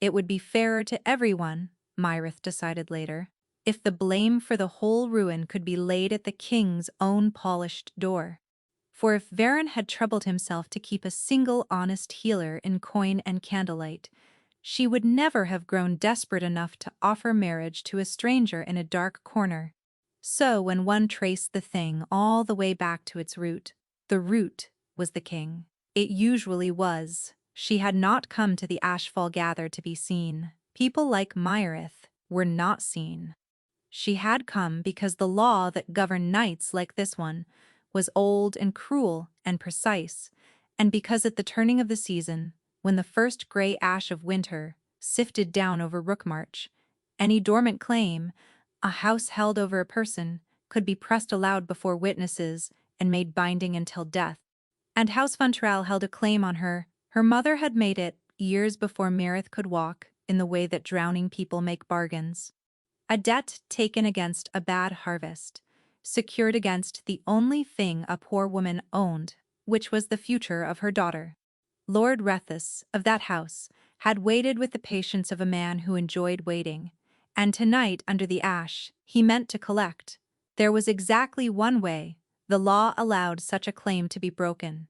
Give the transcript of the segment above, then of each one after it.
It would be fairer to everyone, Myrith decided later, if the blame for the whole ruin could be laid at the king's own polished door. For if Varen had troubled himself to keep a single honest healer in coin and candlelight, she would never have grown desperate enough to offer marriage to a stranger in a dark corner. So when one traced the thing all the way back to its root, the root was the king. It usually was. She had not come to the Ashfall Gather to be seen. People like Myrith were not seen. She had come because the law that governed knights like this one was old and cruel and precise, and because at the turning of the season, when the first gray ash of winter sifted down over Rookmarch, any dormant claim, a house held over a person, could be pressed aloud before witnesses and made binding until death. And House Funtrell held a claim on her. Her mother had made it years before Myrith could walk in the way that drowning people make bargains. A debt taken against a bad harvest, secured against the only thing a poor woman owned, which was the future of her daughter. Lord Rethus, of that house, had waited with the patience of a man who enjoyed waiting, and tonight under the ash, he meant to collect. There was exactly one way the law allowed such a claim to be broken.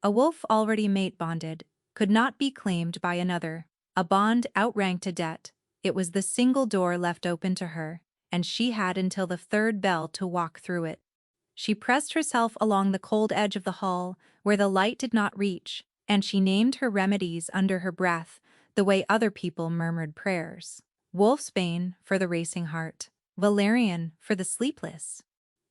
A wolf already mate-bonded could not be claimed by another. A bond outranked a debt. It was the single door left open to her, and she had until the third bell to walk through it. She pressed herself along the cold edge of the hall, where the light did not reach, and she named her remedies under her breath, the way other people murmured prayers. Wolfsbane for the racing heart, valerian for the sleepless,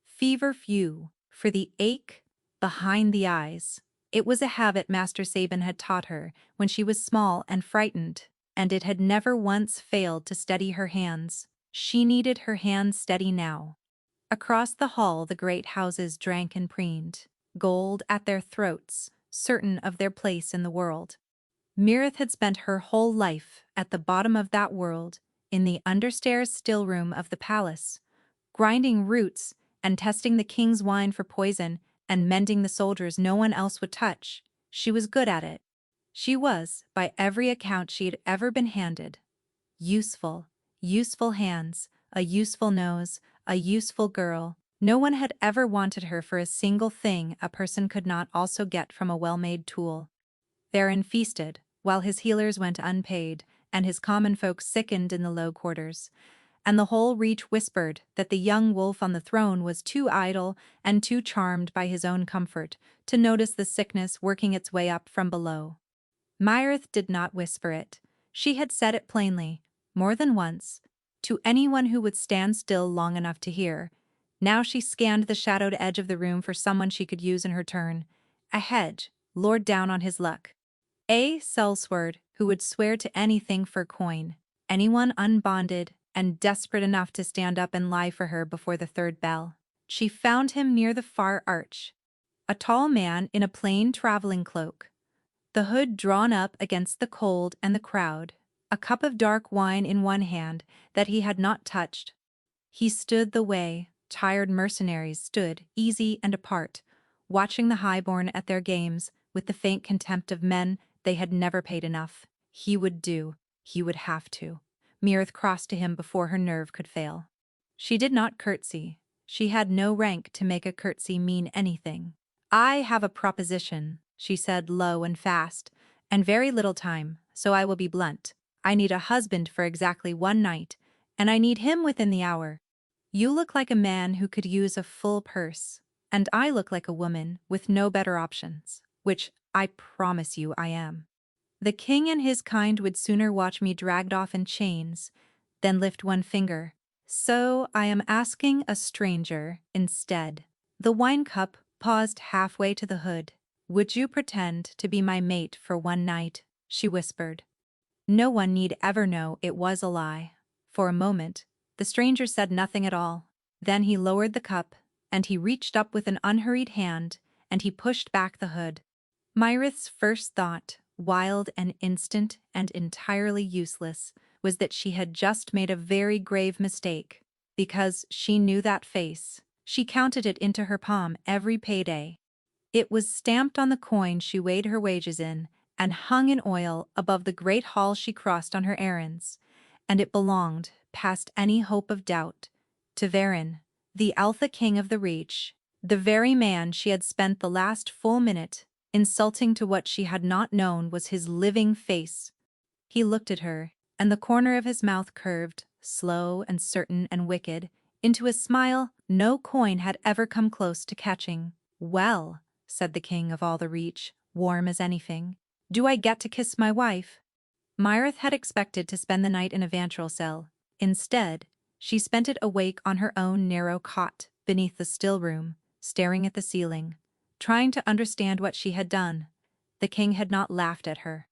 feverfew for the ache behind the eyes. It was a habit Master Sabin had taught her when she was small and frightened, and it had never once failed to steady her hands. She needed her hands steady now. Across the hall the great houses drank and preened, gold at their throats, certain of their place in the world. Myrith had spent her whole life at the bottom of that world, in the understairs still-room of the palace, grinding roots and testing the king's wine for poison and mending the soldiers no one else would touch. She was good at it. She was, by every account she had ever been handed, useful, useful hands, a useful nose, a useful girl. No one had ever wanted her for a single thing a person could not also get from a well-made tool. Varen feasted, while his healers went unpaid, and his common folk sickened in the low quarters, and the whole reach whispered that the young wolf on the throne was too idle and too charmed by his own comfort to notice the sickness working its way up from below. Myrith did not whisper it. She had said it plainly, more than once, to anyone who would stand still long enough to hear. Now she scanned the shadowed edge of the room for someone she could use in her turn. A hedge, lured down on his luck. A sellsword who would swear to anything for coin. Anyone unbonded and desperate enough to stand up and lie for her before the third bell. She found him near the far arch. A tall man in a plain traveling cloak, the hood drawn up against the cold and the crowd, a cup of dark wine in one hand that he had not touched. He stood the way tired mercenaries stood, easy and apart, watching the highborn at their games with the faint contempt of men they had never paid enough. He would do. He would have to. Myrith crossed to him before her nerve could fail. She did not curtsy. She had no rank to make a curtsy mean anything. "I have a proposition," she said low and fast, "and very little time, so I will be blunt. I need a husband for exactly one night, and I need him within the hour. You look like a man who could use a full purse, and I look like a woman with no better options, which I promise you I am. The king and his kind would sooner watch me dragged off in chains than lift one finger. So I am asking a stranger instead." The wine cup paused halfway to the hood. "Would you pretend to be my mate for one night?" she whispered. No one need ever know it was a lie. For a moment, the stranger said nothing at all. Then he lowered the cup, and he reached up with an unhurried hand, and he pushed back the hood. Myrith's first thought, wild and instant and entirely useless, was that she had just made a very grave mistake, because she knew that face. She counted it into her palm every payday. It was stamped on the coin she weighed her wages in, and hung in oil above the great hall she crossed on her errands, and it belonged, past any hope of doubt, to Varen, the Alpha King of the Reach, the very man she had spent the last full minute insulting to what she had not known was his living face. He looked at her, and the corner of his mouth curved, slow and certain and wicked, into a smile no coin had ever come close to catching. "Well," said the king of all the Reach, warm as anything, "do I get to kiss my wife?" Myrith had expected to spend the night in a vantral cell. Instead, she spent it awake on her own narrow cot beneath the still room, staring at the ceiling, trying to understand what she had done. The king had not laughed at her.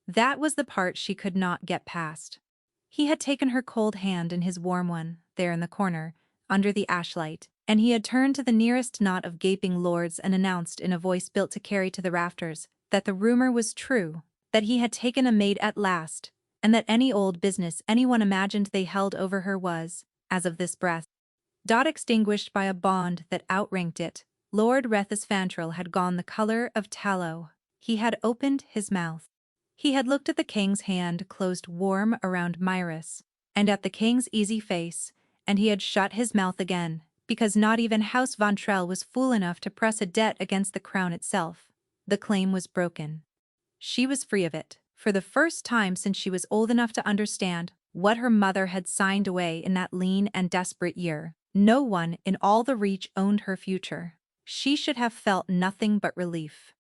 That was the part she could not get past. He had taken her cold hand in his warm one, there in the corner, under the ashlight, and he had turned to the nearest knot of gaping lords and announced in a voice built to carry to the rafters that the rumor was true, that he had taken a maid at last, and that any old business anyone imagined they held over her was, as of this breath, extinguished by a bond that outranked it. Lord Rethus Fantril had gone the color of tallow. He had opened his mouth. He had looked at the king's hand closed warm around Myrith's, and at the king's easy face, and he had shut his mouth again, because not even House Vantrell was fool enough to press a debt against the crown itself. The claim was broken. She was free of it, for the first time since she was old enough to understand what her mother had signed away in that lean and desperate year. No one in all the Reach owned her future. She should have felt nothing but relief.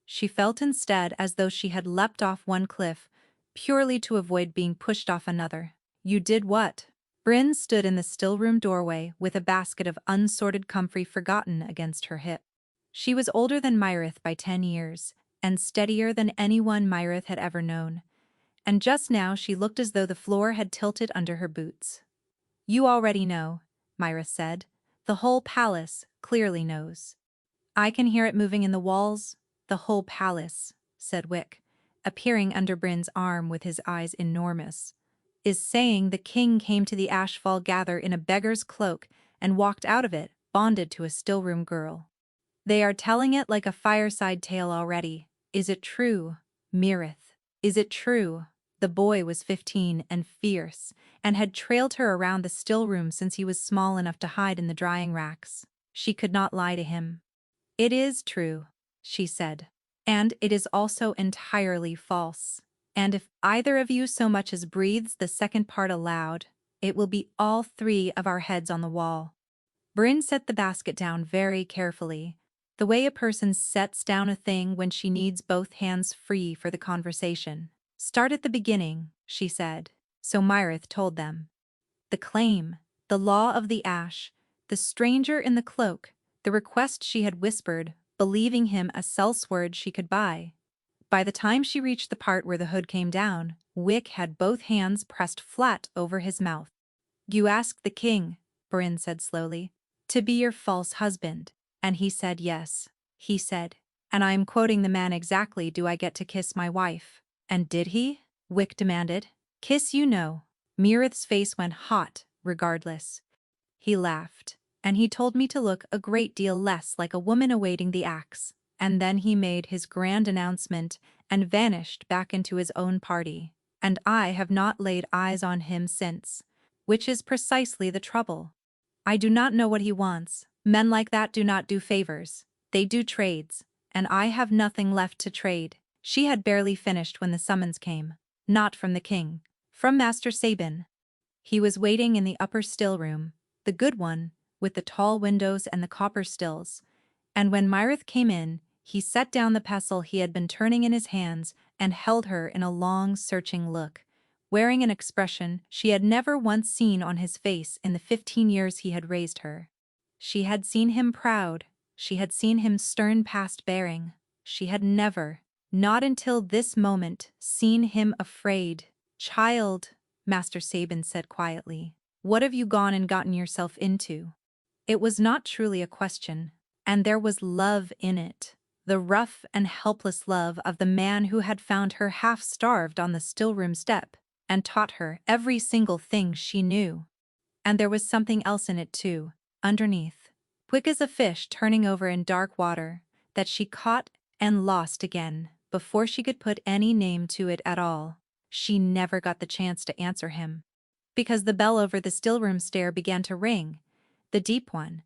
She felt instead as though she had leapt off one cliff, purely to avoid being pushed off another. "You did what?" Bryn stood in the still-room doorway with a basket of unsorted comfrey forgotten against her hip. She was older than Myrith by 10 years, and steadier than anyone Myrith had ever known, and just now she looked as though the floor had tilted under her boots. "You already know," Myrith said. "The whole palace clearly knows. I can hear it moving in the walls." "The whole palace," said Wick, appearing under Bryn's arm with his eyes enormous, "is saying the king came to the Ashfall Gather in a beggar's cloak and walked out of it, bonded to a still-room girl. They are telling it like a fireside tale already. Is it true, Myrith? Is it true?" The boy was 15 and fierce, and had trailed her around the still room since he was small enough to hide in the drying racks. She could not lie to him. "It is true," she said, "and it is also entirely false. And if either of you so much as breathes the second part aloud, it will be all 3 of our heads on the wall." Bryn set the basket down very carefully, the way a person sets down a thing when she needs both hands free for the conversation. "Start at the beginning," she said. So Myrith told them. The claim, the law of the ash, the stranger in the cloak, the request she had whispered, believing him a sellsword she could buy. By the time she reached the part where the hood came down, Wick had both hands pressed flat over his mouth. "You asked the king," Bryn said slowly, "to be your false husband, and he said yes. He said, and I am quoting the man exactly, 'Do I get to kiss my wife?' And did he?" Wick demanded. "Kiss you no." Myrith's face went hot, regardless. "He laughed, and he told me to look a great deal less like a woman awaiting the axe, and then he made his grand announcement and vanished back into his own party, and I have not laid eyes on him since, which is precisely the trouble. I do not know what he wants. Men like that do not do favors, they do trades, and I have nothing left to trade." She had barely finished when the summons came, not from the king, from Master Sabin. He was waiting in the upper still room, the good one, with the tall windows and the copper stills, and when Myrith came in, he set down the pestle he had been turning in his hands and held her in a long, searching look, wearing an expression she had never once seen on his face in the 15 years he had raised her. She had seen him proud, she had seen him stern past bearing, she had never, not until this moment, seen him afraid. "Child," Master Sabin said quietly, "what have you gone and gotten yourself into?" It was not truly a question, and there was love in it, the rough and helpless love of the man who had found her half-starved on the still-room step and taught her every single thing she knew. And there was something else in it too, underneath, quick as a fish turning over in dark water, that she caught and lost again. before she could put any name to it at all. She never got the chance to answer him. Because the bell over the stillroom stair began to ring, the deep one,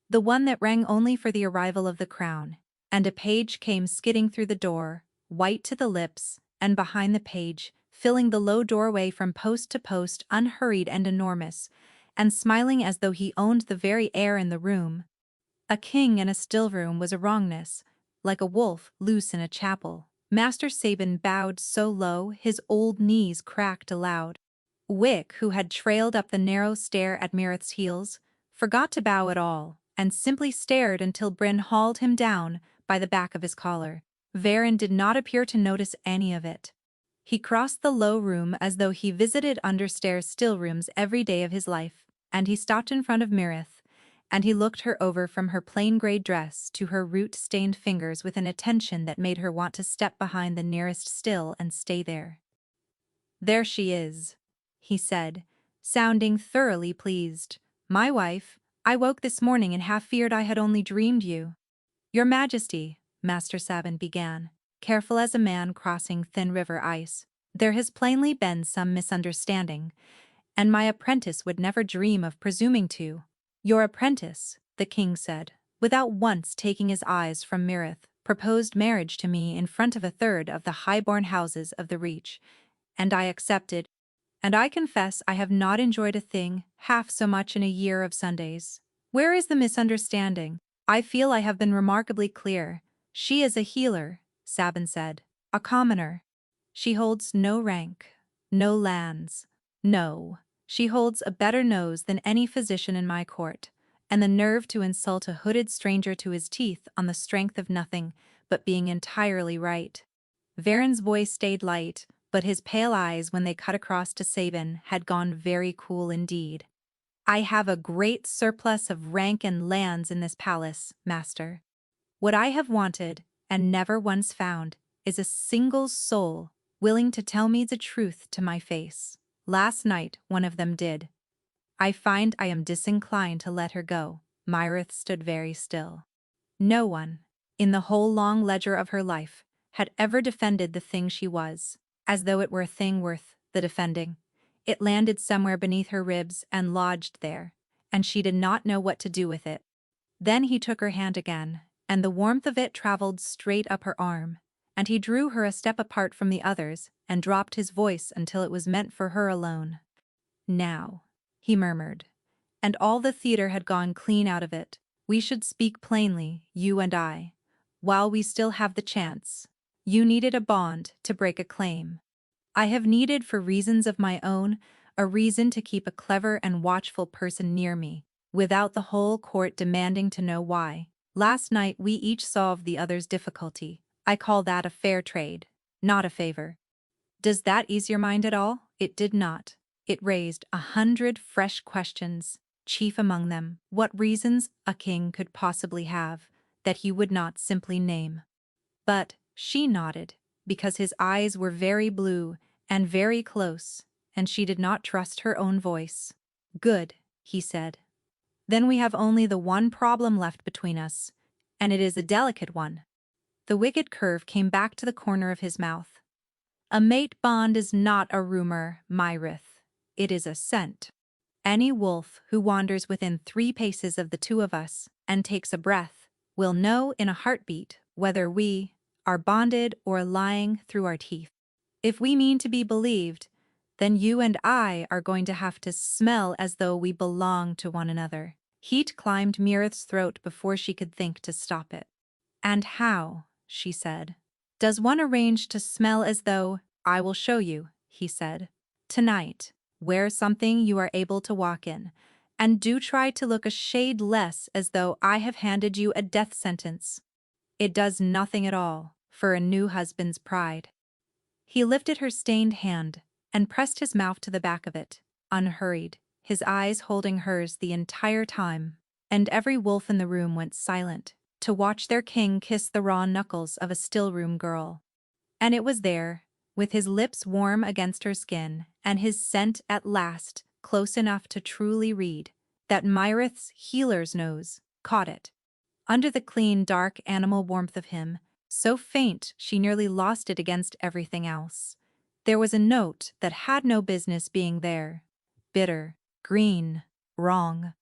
the one that rang only for the arrival of the crown, and a page came skidding through the door, white to the lips, and behind the page, filling the low doorway from post to post, unhurried and enormous, and smiling as though he owned the very air in the room. A king in a still-room was a wrongness, like a wolf loose in a chapel. Master Sabin bowed so low his old knees cracked aloud. Wick, who had trailed up the narrow stair at Mirith's heels, forgot to bow at all, and simply stared until Bryn hauled him down by the back of his collar. Varen did not appear to notice any of it. He crossed the low room as though he visited understairs still-rooms every day of his life, and he stopped in front of Mirith, and he looked her over from her plain grey dress to her root-stained fingers with an attention that made her want to step behind the nearest still and stay there. "There she is," he said, sounding thoroughly pleased. "My wife. I woke this morning and half feared I had only dreamed you." "Your Majesty," Master Sabin began, careful as a man crossing thin river ice, "there has plainly been some misunderstanding, and my apprentice would never dream of presuming to—" "Your apprentice," the king said, without once taking his eyes from Mirith, "proposed marriage to me in front of a third of the high-born houses of the Reach, and I accepted, and I confess I have not enjoyed a thing half so much in a year of Sundays. Where is the misunderstanding? I feel I have been remarkably clear. She is a healer," Sabin said, "a commoner. She holds no rank, no lands. No, she holds a better nose than any physician in my court, and the nerve to insult a hooded stranger to his teeth on the strength of nothing but being entirely right." Varen's voice stayed light, but his pale eyes, when they cut across to Sabin, had gone very cool indeed. "I have a great surplus of rank and lands in this palace, master. What I have wanted, and never once found, is a single soul willing to tell me the truth to my face. Last night one of them did. I find I am disinclined to let her go." Myrith stood very still. No one, in the whole long ledger of her life, had ever defended the thing she was, as though it were a thing worth the defending. It landed somewhere beneath her ribs and lodged there, and she did not know what to do with it. Then he took her hand again, and the warmth of it traveled straight up her arm, and he drew her a step apart from the others and dropped his voice until it was meant for her alone. "Now," he murmured, and all the theater had gone clean out of it, "we should speak plainly, you and I, while we still have the chance. You needed a bond to break a claim. I have needed, for reasons of my own, a reason to keep a clever and watchful person near me, without the whole court demanding to know why. Last night we each solved the other's difficulty. I call that a fair trade, not a favor. Does that ease your mind at all?" It did not. It raised 100 fresh questions, chief among them, what reasons a king could possibly have that he would not simply name. But she nodded, because his eyes were very blue and very close, and she did not trust her own voice. "Good," he said. "Then we have only the one problem left between us, and it is a delicate one." The wicked curve came back to the corner of his mouth. "A mate bond is not a rumor, Myrith. It is a scent. Any wolf who wanders within 3 paces of the two of us and takes a breath will know in a heartbeat whether we are bonded or lying through our teeth. If we mean to be believed, then you and I are going to have to smell as though we belong to one another." Heat climbed Mirith's throat before she could think to stop it. "And how," she said, "does one arrange to smell as though—" "I will show you," he said. "Tonight, wear something you are able to walk in, and do try to look a shade less as though I have handed you a death sentence. It does nothing at all for a new husband's pride." He lifted her stained hand and pressed his mouth to the back of it, unhurried, his eyes holding hers the entire time, and every wolf in the room went silent to watch their king kiss the raw knuckles of a still-room girl. And it was there, with his lips warm against her skin and his scent at last close enough to truly read, that Myrith's healer's nose caught it. Under the clean, dark animal warmth of him, so faint she nearly lost it against everything else. There was a note that had no business being there. Bitter, green, wrong.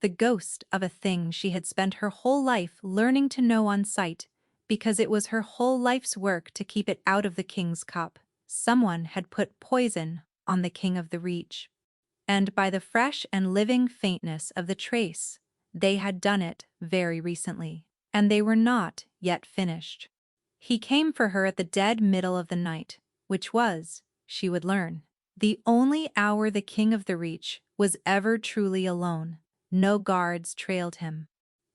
The ghost of a thing she had spent her whole life learning to know on sight, because it was her whole life's work to keep it out of the king's cup. Someone had put poison on the king of the reach. And by the fresh and living faintness of the trace, they had done it very recently, and they were not yet finished. He came for her at the dead middle of the night, which was, she would learn, the only hour the king of the reach was ever truly alone. No guards trailed him.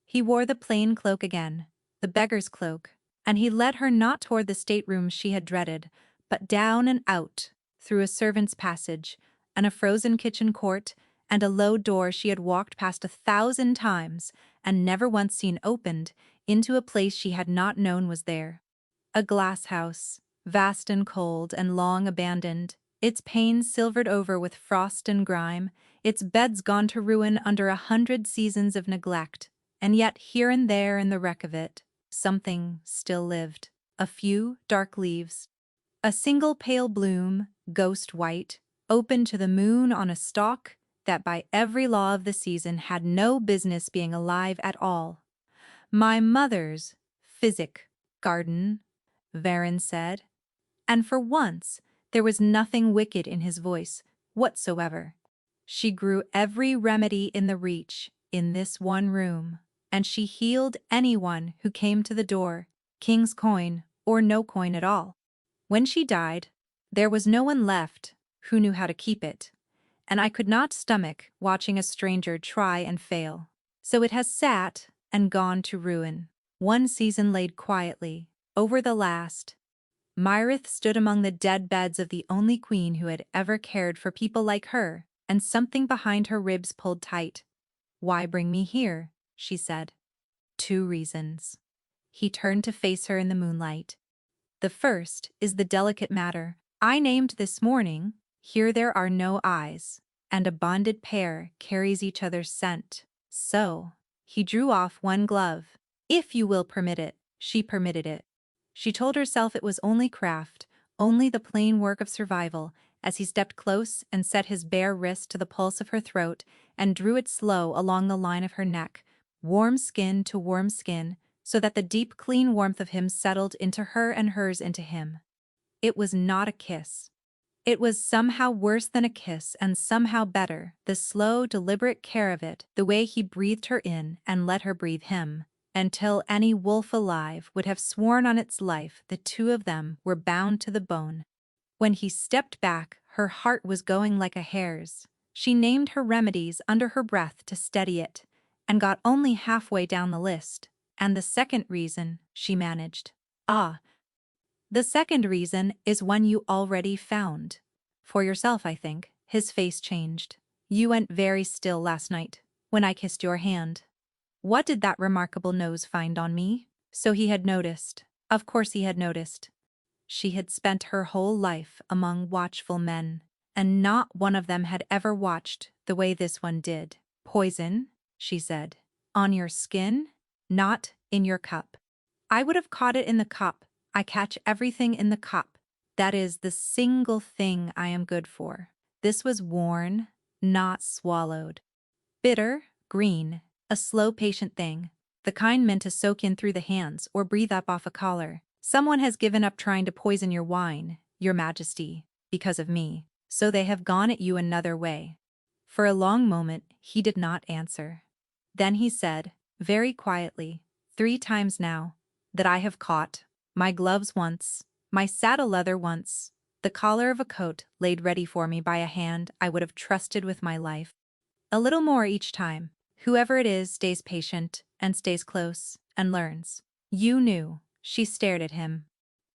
He wore the plain cloak again, the beggar's cloak, and he led her not toward the staterooms she had dreaded, but down and out, through a servant's passage, and a frozen kitchen court, and a low door she had walked past 1,000 times, and never once seen opened, into a place she had not known was there. A glass house, vast and cold and long abandoned, its panes silvered over with frost and grime, its beds gone to ruin under 100 seasons of neglect, and yet here and there in the wreck of it, something still lived. A few dark leaves. A single pale bloom, ghost white, open to the moon on a stalk that by every law of the season had no business being alive at all. My mother's physic garden, Varen said, and for once there was nothing wicked in his voice whatsoever. She grew every remedy in the reach in this one room, and she healed anyone who came to the door, king's coin or no coin at all. When she died, there was no one left who knew how to keep it, and I could not stomach watching a stranger try and fail. So it has sat and gone to ruin. One season laid quietly over the last. Myrith stood among the dead beds of the only queen who had ever cared for people like her, and something behind her ribs pulled tight. "Why bring me here?" she said. "2 reasons." He turned to face her in the moonlight. "The first is the delicate matter I named this morning. Here there are no eyes, and a bonded pair carries each other's scent. So," he drew off one glove. "If you will permit it." She permitted it. She told herself it was only craft, only the plain work of survival, as he stepped close and set his bare wrist to the pulse of her throat and drew it slow along the line of her neck, warm skin to warm skin, so that the deep clean warmth of him settled into her and hers into him. It was not a kiss. It was somehow worse than a kiss and somehow better, the slow, deliberate care of it, the way he breathed her in and let her breathe him, until any wolf alive would have sworn on its life the two of them were bound to the bone. When he stepped back, her heart was going like a hare's. She named her remedies under her breath to steady it, and got only halfway down the list. And the second reason, she managed. The second reason is one you already found. For yourself, I think." His face changed. "You went very still last night, when I kissed your hand. What did that remarkable nose find on me?" So he had noticed. Of course he had noticed. She had spent her whole life among watchful men, and not one of them had ever watched the way this one did. "Poison," she said. "On your skin, not in your cup." "I would have caught it in the cup. I catch everything in the cup. That is the single thing I am good for." This was worn, not swallowed. Bitter, green, a slow, patient thing, the kind meant to soak in through the hands or breathe up off a collar. "Someone has given up trying to poison your wine, Your Majesty, because of me, so they have gone at you another way." For a long moment he did not answer. Then he said, very quietly, 3 times now, "that I have caught. My gloves once, my saddle leather once, the collar of a coat laid ready for me by a hand I would have trusted with my life. A little more each time. Whoever it is stays patient and stays close and learns." "You knew." She stared at him.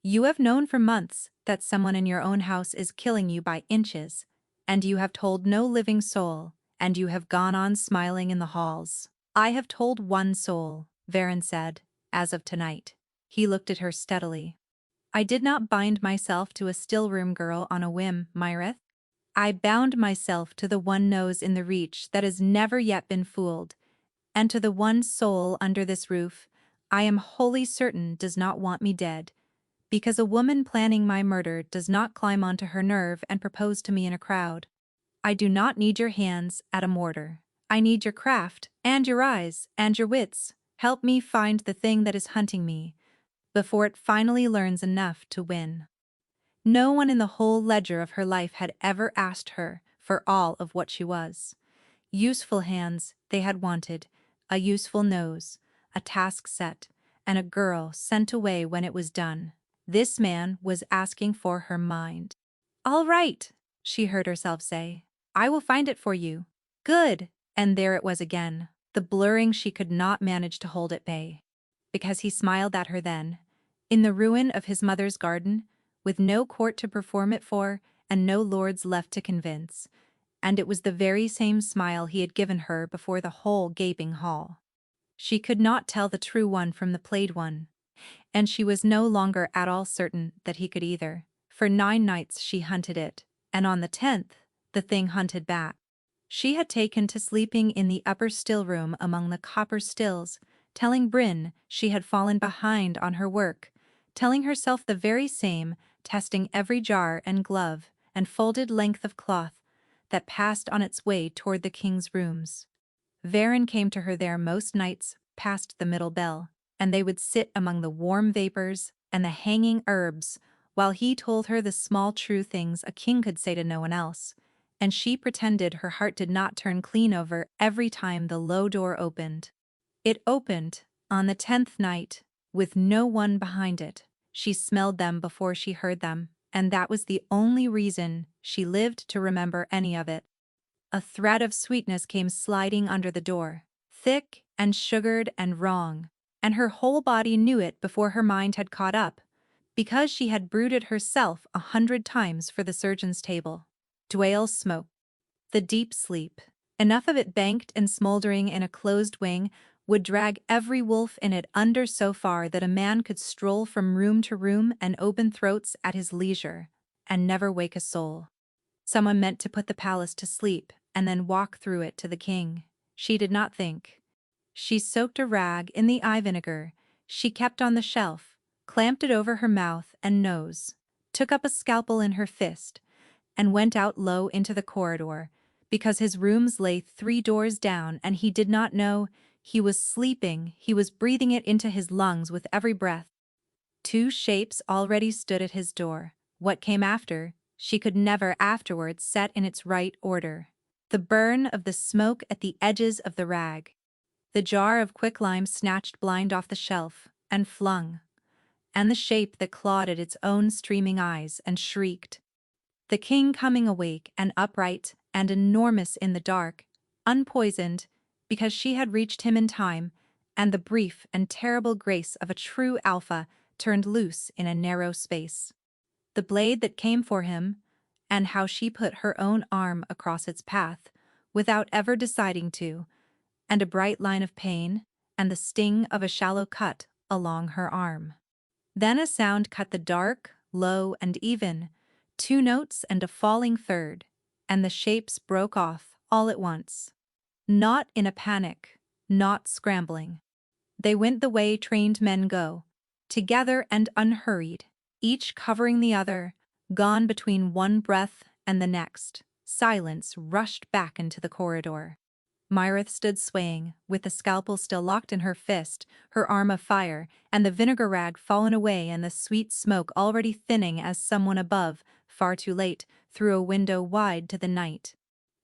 "You have known for months that someone in your own house is killing you by inches, and you have told no living soul, and you have gone on smiling in the halls." "I have told one soul," Varen said, "as of tonight." He looked at her steadily. "I did not bind myself to a still-room girl on a whim, Myrith. I bound myself to the one nose in the reach that has never yet been fooled, and to the one soul under this roof, I am wholly certain does not want me dead, because a woman planning my murder does not climb onto her nerve and propose to me in a crowd. I do not need your hands at a mortar. I need your craft, and your eyes, and your wits. Help me find the thing that is hunting me, before it finally learns enough to win. No one in the whole ledger of her life had ever asked her for all of what she was. Useful hands they had wanted, a useful nose, a task set, and a girl sent away when it was done. This man was asking for her mind. "All right," she heard herself say. "I will find it for you." Good! And there it was again, the blurring she could not manage to hold at bay. Because he smiled at her then, in the ruin of his mother's garden, with no court to perform it for, and no lords left to convince. And it was the very same smile he had given her before the whole gaping hall. She could not tell the true one from the played one, and she was no longer at all certain that he could either. For 9 nights she hunted it, and on the 10th, the thing hunted back. She had taken to sleeping in the upper still room among the copper stills, telling Bryn she had fallen behind on her work, telling herself the very same, testing every jar and glove and folded length of cloth that passed on its way toward the king's rooms. Varen came to her there most nights past the middle bell, and they would sit among the warm vapors and the hanging herbs while he told her the small true things a king could say to no one else, and she pretended her heart did not turn clean over every time the low door opened. It opened, on the 10th night, with no one behind it. She smelled them before she heard them, and that was the only reason she lived to remember any of it. A thread of sweetness came sliding under the door, thick and sugared and wrong, and her whole body knew it before her mind had caught up, because she had brewed it herself 100 times for the surgeon's table. Dwale smoke. The deep sleep, enough of it banked and smoldering in a closed wing, would drag every wolf in it under so far that a man could stroll from room to room and open throats at his leisure, and never wake a soul. Someone meant to put the palace to sleep and then walk through it to the king. She did not think. She soaked a rag in the eye vinegar she kept on the shelf, clamped it over her mouth and nose, took up a scalpel in her fist, and went out low into the corridor, because his rooms lay 3 doors down and he did not know he was sleeping, he was breathing it into his lungs with every breath. 2 shapes already stood at his door. What came after, she could never afterwards set in its right order. The burn of the smoke at the edges of the rag. The jar of quicklime snatched blind off the shelf and flung. And the shape that clawed at its own streaming eyes and shrieked. The king coming awake and upright and enormous in the dark, unpoisoned, because she had reached him in time, and the brief and terrible grace of a true alpha turned loose in a narrow space. The blade that came for him, and how she put her own arm across its path, without ever deciding to, and a bright line of pain, and the sting of a shallow cut along her arm. Then a sound cut the dark, low, and even, 2 notes and a falling third, and the shapes broke off all at once. Not in a panic, not scrambling. They went the way trained men go, together and unhurried, each covering the other, gone between one breath and the next. Silence rushed back into the corridor. Myrith stood swaying, with the scalpel still locked in her fist, her arm afire, and the vinegar rag fallen away and the sweet smoke already thinning as someone above, far too late, threw a window wide to the night.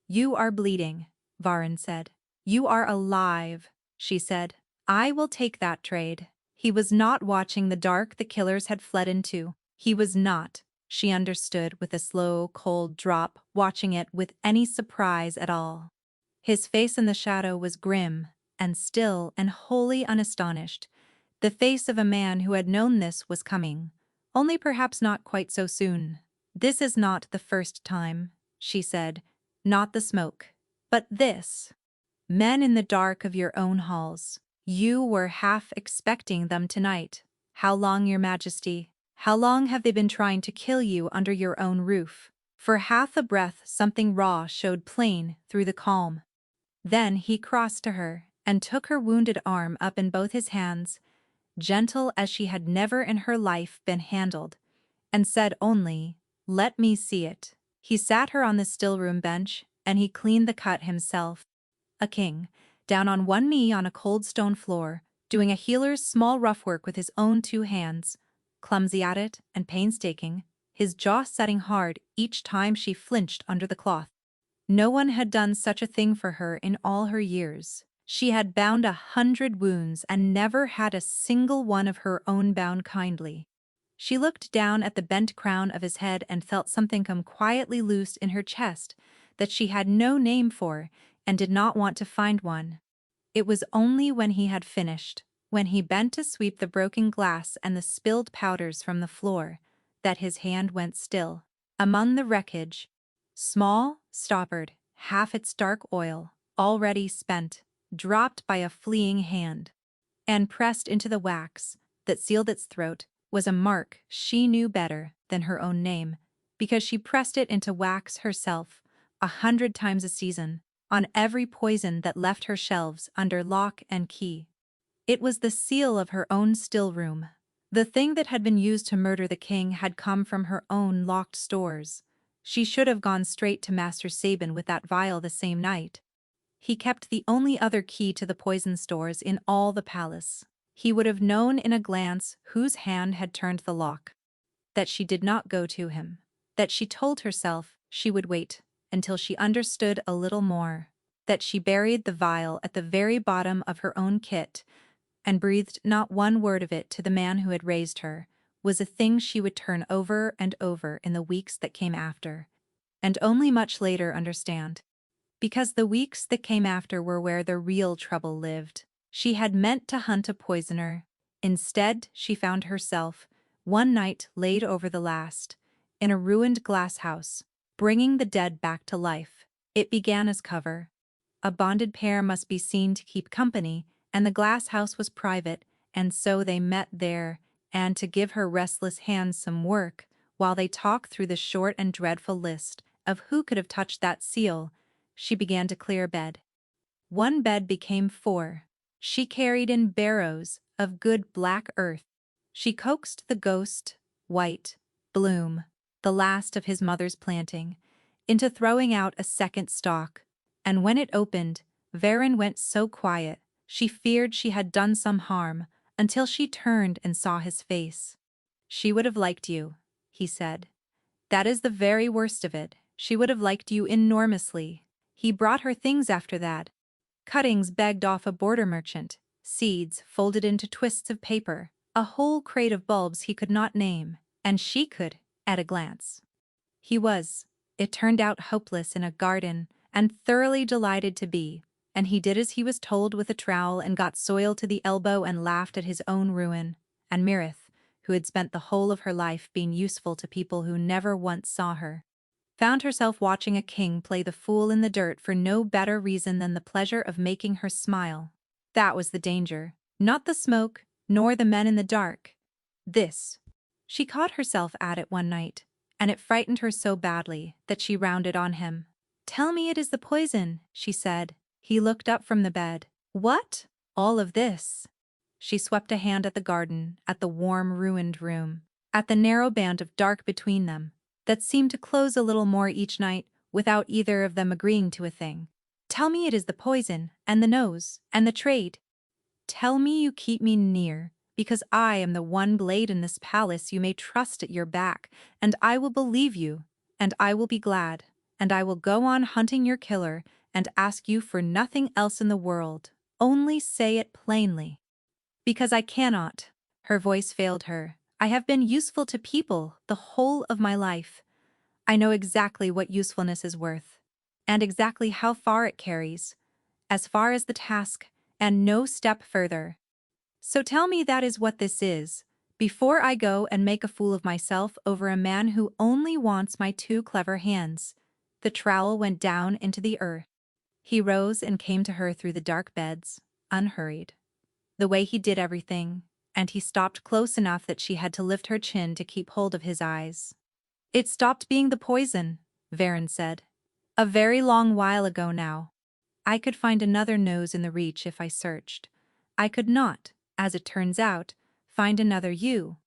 "You are bleeding," Varen said. "You are alive," she said. "I will take that trade." He was not watching the dark the killers had fled into. He was not, she understood with a slow, cold drop, watching it with any surprise at all. His face in the shadow was grim and still and wholly unastonished, the face of a man who had known this was coming, only perhaps not quite so soon. "This is not the first time," she said, "not the smoke, but this. Men in the dark of your own halls. You were half expecting them tonight. How long, your majesty? How long have they been trying to kill you under your own roof?" For half a breath something raw showed plain through the calm. Then he crossed to her and took her wounded arm up in both his hands gentle as she had never in her life been handled, and said only, "Let me see it." He sat her on the still-room bench, and he cleaned the cut himself. A king, down on one knee on a cold stone floor, doing a healer's small rough work with his own 2 hands, clumsy at it and painstaking, his jaw setting hard each time she flinched under the cloth. No one had done such a thing for her in all her years. She had bound 100 wounds and never had a single one of her own bound kindly. She looked down at the bent crown of his head and felt something come quietly loose in her chest that she had no name for and did not want to find one. It was only when he had finished, when he bent to sweep the broken glass and the spilled powders from the floor, that his hand went still. Among the wreckage, small, stoppered, half its dark oil, already spent, dropped by a fleeing hand, and pressed into the wax that sealed its throat, was a mark she knew better than her own name, because she pressed it into wax herself 100 times a season, on every poison that left her shelves under lock and key. It was the seal of her own still room. The thing that had been used to murder the king had come from her own locked stores. She should have gone straight to Master Sabin with that vial the same night. He kept the only other key to the poison stores in all the palace. He would have known in a glance whose hand had turned the lock. That she did not go to him. That she told herself she would wait until she understood a little more. That she buried the vial at the very bottom of her own kit and breathed not one word of it to the man who had raised her, was a thing she would turn over and over in the weeks that came after, and only much later understand. Because the weeks that came after were where the real trouble lived. She had meant to hunt a poisoner. Instead, she found herself, one night laid over the last, in a ruined glass house, bringing the dead back to life. It began as cover. A bonded pair must be seen to keep company, and the glass house was private, and so they met there, and to give her restless hands some work, while they talked through the short and dreadful list of who could have touched that seal, she began to clear a bed. One bed became 4. She carried in barrows of good black earth. She coaxed the ghost, white, bloom, the last of his mother's planting, into throwing out a second stalk, and when it opened, Varen went so quiet, she feared she had done some harm, until she turned and saw his face. "She would have liked you," he said. "That is the very worst of it. She would have liked you enormously." He brought her things after that. Cuttings begged off a border merchant, seeds folded into twists of paper, a whole crate of bulbs he could not name, and she could, at a glance. He was, it turned out, hopeless in a garden, and thoroughly delighted to be, and he did as he was told with a trowel and got soil to the elbow and laughed at his own ruin, and Mirith, who had spent the whole of her life being useful to people who never once saw her, found herself watching a king play the fool in the dirt for no better reason than the pleasure of making her smile. That was the danger, not the smoke, nor the men in the dark. This. She caught herself at it one night, and it frightened her so badly that she rounded on him. "Tell me it is the poison," she said. He looked up from the bed. "What? All of this?" She swept a hand at the garden, at the warm, ruined room, at the narrow band of dark between them, that seemed to close a little more each night without either of them agreeing to a thing. "Tell me it is the poison, and the nose, and the trade. Tell me you keep me near, because I am the one blade in this palace you may trust at your back, and I will believe you, and I will be glad, and I will go on hunting your killer and ask you for nothing else in the world. Only say it plainly." "Because I cannot." Her voice failed her. "I have been useful to people the whole of my life. I know exactly what usefulness is worth, and exactly how far it carries, as far as the task, and no step further. So tell me that is what this is, before I go and make a fool of myself over a man who only wants my 2 clever hands." The trowel went down into the earth. He rose and came to her through the dark beds, unhurried. The way he did everything, and he stopped close enough that she had to lift her chin to keep hold of his eyes. "It stopped being the poison," Varen said. "A very long while ago now. I could find another nose in the reach if I searched. I could not, as it turns out, find another you.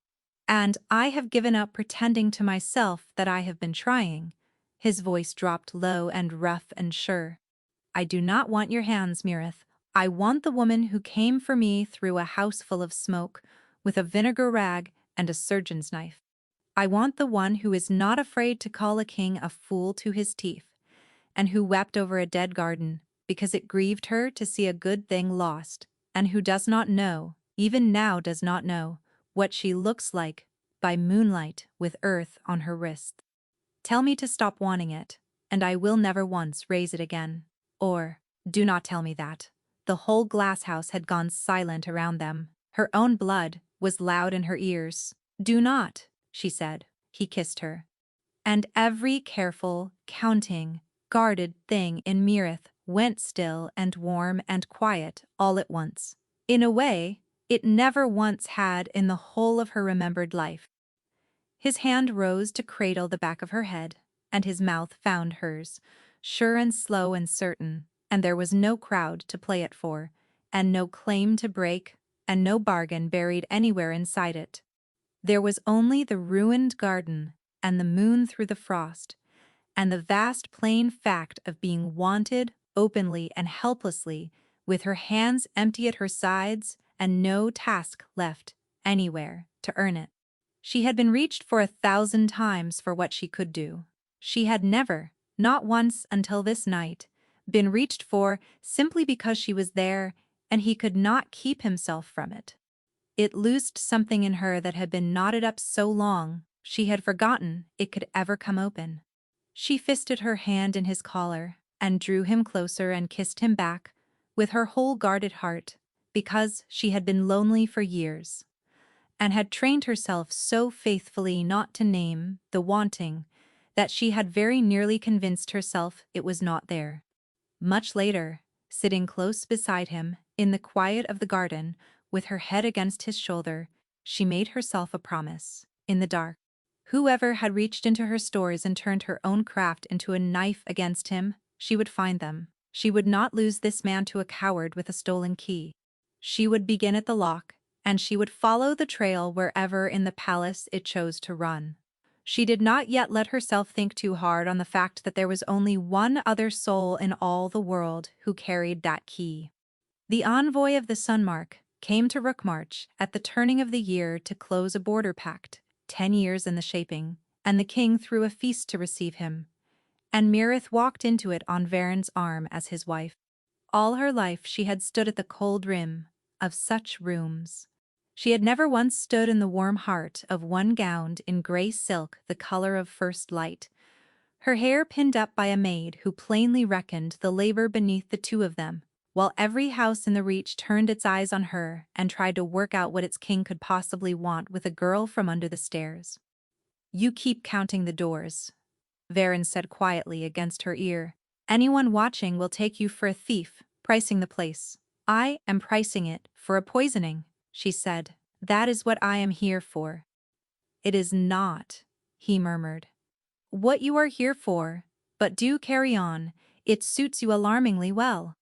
And I have given up pretending to myself that I have been trying. His voice dropped low and rough and sure. I do not want your hands, Mirith. I want the woman who came for me through a house full of smoke, with a vinegar rag and a surgeon's knife. I want the one who is not afraid to call a king a fool to his teeth, and who wept over a dead garden, because it grieved her to see a good thing lost, and who does not know, even now does not know, what she looks like by moonlight with earth on her wrists. Tell me to stop wanting it, and I will never once raise it again. Or, do not tell me that. The whole glass house had gone silent around them. Her own blood was loud in her ears. Do not, she said. He kissed her. And every careful, counting, guarded thing in Mirith went still and warm and quiet all at once. In a way, it never once had in the whole of her remembered life. His hand rose to cradle the back of her head, and his mouth found hers, sure and slow and certain, and there was no crowd to play it for, and no claim to break, and no bargain buried anywhere inside it. There was only the ruined garden, and the moon through the frost, and the vast plain fact of being wanted openly and helplessly, with her hands empty at her sides and no task left anywhere to earn it. She had been reached for 1,000 times for what she could do. She had never, not once until this night, been reached for simply because she was there and he could not keep himself from it. It loosed something in her that had been knotted up so long she had forgotten it could ever come open. She fisted her hand in his collar and drew him closer and kissed him back with her whole guarded heart, because she had been lonely for years and had trained herself so faithfully not to name the wanting that she had very nearly convinced herself it was not there. Much later, sitting close beside him in the quiet of the garden, with her head against his shoulder, she made herself a promise, in the dark. Whoever had reached into her stores and turned her own craft into a knife against him, she would find them. She would not lose this man to a coward with a stolen key. She would begin at the lock, and she would follow the trail wherever in the palace it chose to run. She did not yet let herself think too hard on the fact that there was only one other soul in all the world who carried that key. The envoy of the Sunmark came to Rookmarch at the turning of the year to close a border pact, 10 years in the shaping, and the king threw a feast to receive him. And Mirith walked into it on Varen's arm as his wife. All her life she had stood at the cold rim of such rooms. She had never once stood in the warm heart of one gowned in grey silk the color of first light, her hair pinned up by a maid who plainly reckoned the labor beneath the two of them, while every house in the reach turned its eyes on her and tried to work out what its king could possibly want with a girl from under the stairs. You keep counting the doors, Varen said quietly against her ear. Anyone watching will take you for a thief, pricing the place. I am pricing it for a poisoning, she said. That is what I am here for. It is not, he murmured. What you are here for, but do carry on, it suits you alarmingly well.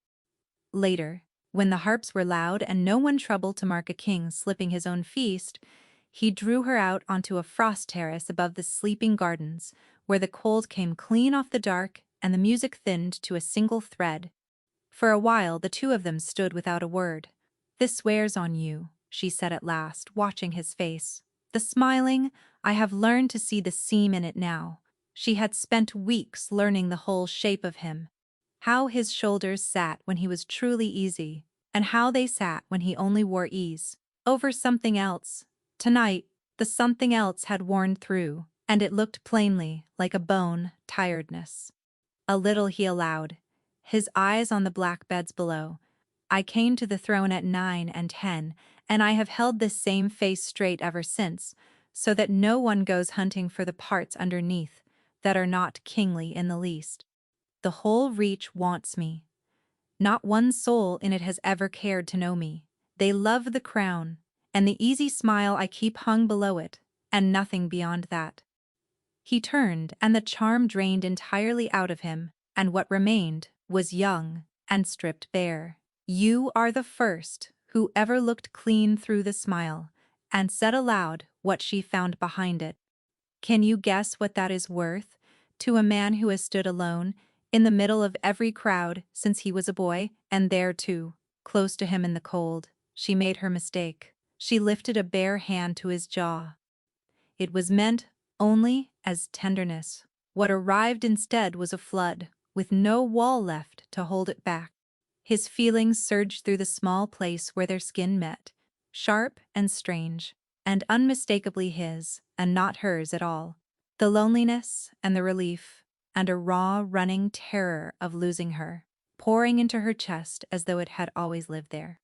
Later, when the harps were loud and no one troubled to mark a king slipping his own feast, he drew her out onto a frost terrace above the sleeping gardens, where the cold came clean off the dark and the music thinned to a single thread. For a while the two of them stood without a word. This wears on you, she said at last, watching his face. The smiling, I have learned to see the seam in it now. She had spent weeks learning the whole shape of him. How his shoulders sat when he was truly easy, and how they sat when he only wore ease. Over something else. Tonight, the something else had worn through, and it looked plainly like a bone tiredness. A little he allowed, his eyes on the black beds below. I came to the throne at 9 and 10, and I have held this same face straight ever since, so that no one goes hunting for the parts underneath that are not kingly in the least. The whole reach wants me. Not one soul in it has ever cared to know me. They love the crown, and the easy smile I keep hung below it, and nothing beyond that. He turned, and the charm drained entirely out of him, and what remained was young and stripped bare. You are the first who ever looked clean through the smile, and said aloud what she found behind it. Can you guess what that is worth? To a man who has stood alone, in the middle of every crowd since he was a boy, and there too, close to him in the cold, she made her mistake. She lifted a bare hand to his jaw. It was meant only as tenderness. What arrived instead was a flood, with no wall left to hold it back. His feelings surged through the small place where their skin met, sharp and strange, and unmistakably his, and not hers at all. The loneliness and the relief, and a raw, running terror of losing her, pouring into her chest as though it had always lived there.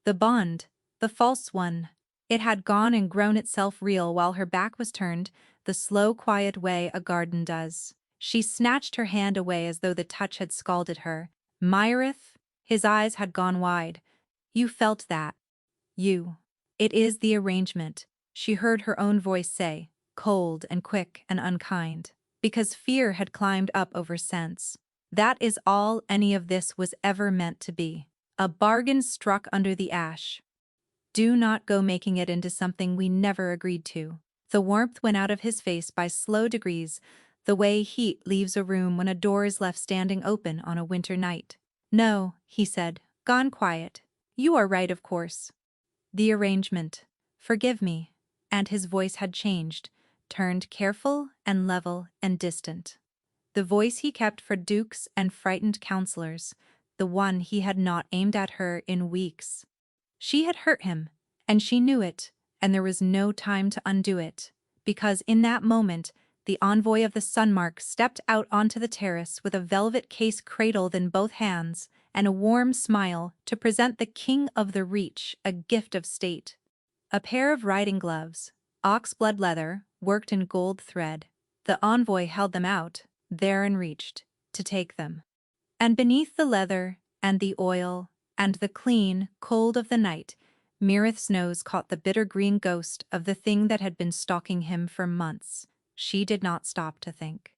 The bond, the false one, it had gone and grown itself real while her back was turned, the slow, quiet way a garden does. She snatched her hand away as though the touch had scalded her. Myrith, his eyes had gone wide. You felt that. You. It is the arrangement, she heard her own voice say, cold and quick and unkind, because fear had climbed up over sense. That is all any of this was ever meant to be. A bargain struck under the ash. Do not go making it into something we never agreed to. The warmth went out of his face by slow degrees, the way heat leaves a room when a door is left standing open on a winter night. No, he said, gone quiet. You are right, of course. The arrangement. Forgive me. And his voice had changed, turned careful and level and distant. The voice he kept for dukes and frightened counselors, the one he had not aimed at her in weeks. She had hurt him, and she knew it, and there was no time to undo it, because in that moment, the envoy of the Sunmark stepped out onto the terrace with a velvet case cradled in both hands and a warm smile to present the King of the Reach a gift of state. A pair of riding gloves, ox-blood leather, worked in gold thread. The envoy held them out, Varen reached, to take them. And beneath the leather, and the oil, and the clean cold of the night, Myrith's nose caught the bitter green ghost of the thing that had been stalking him for months. She did not stop to think.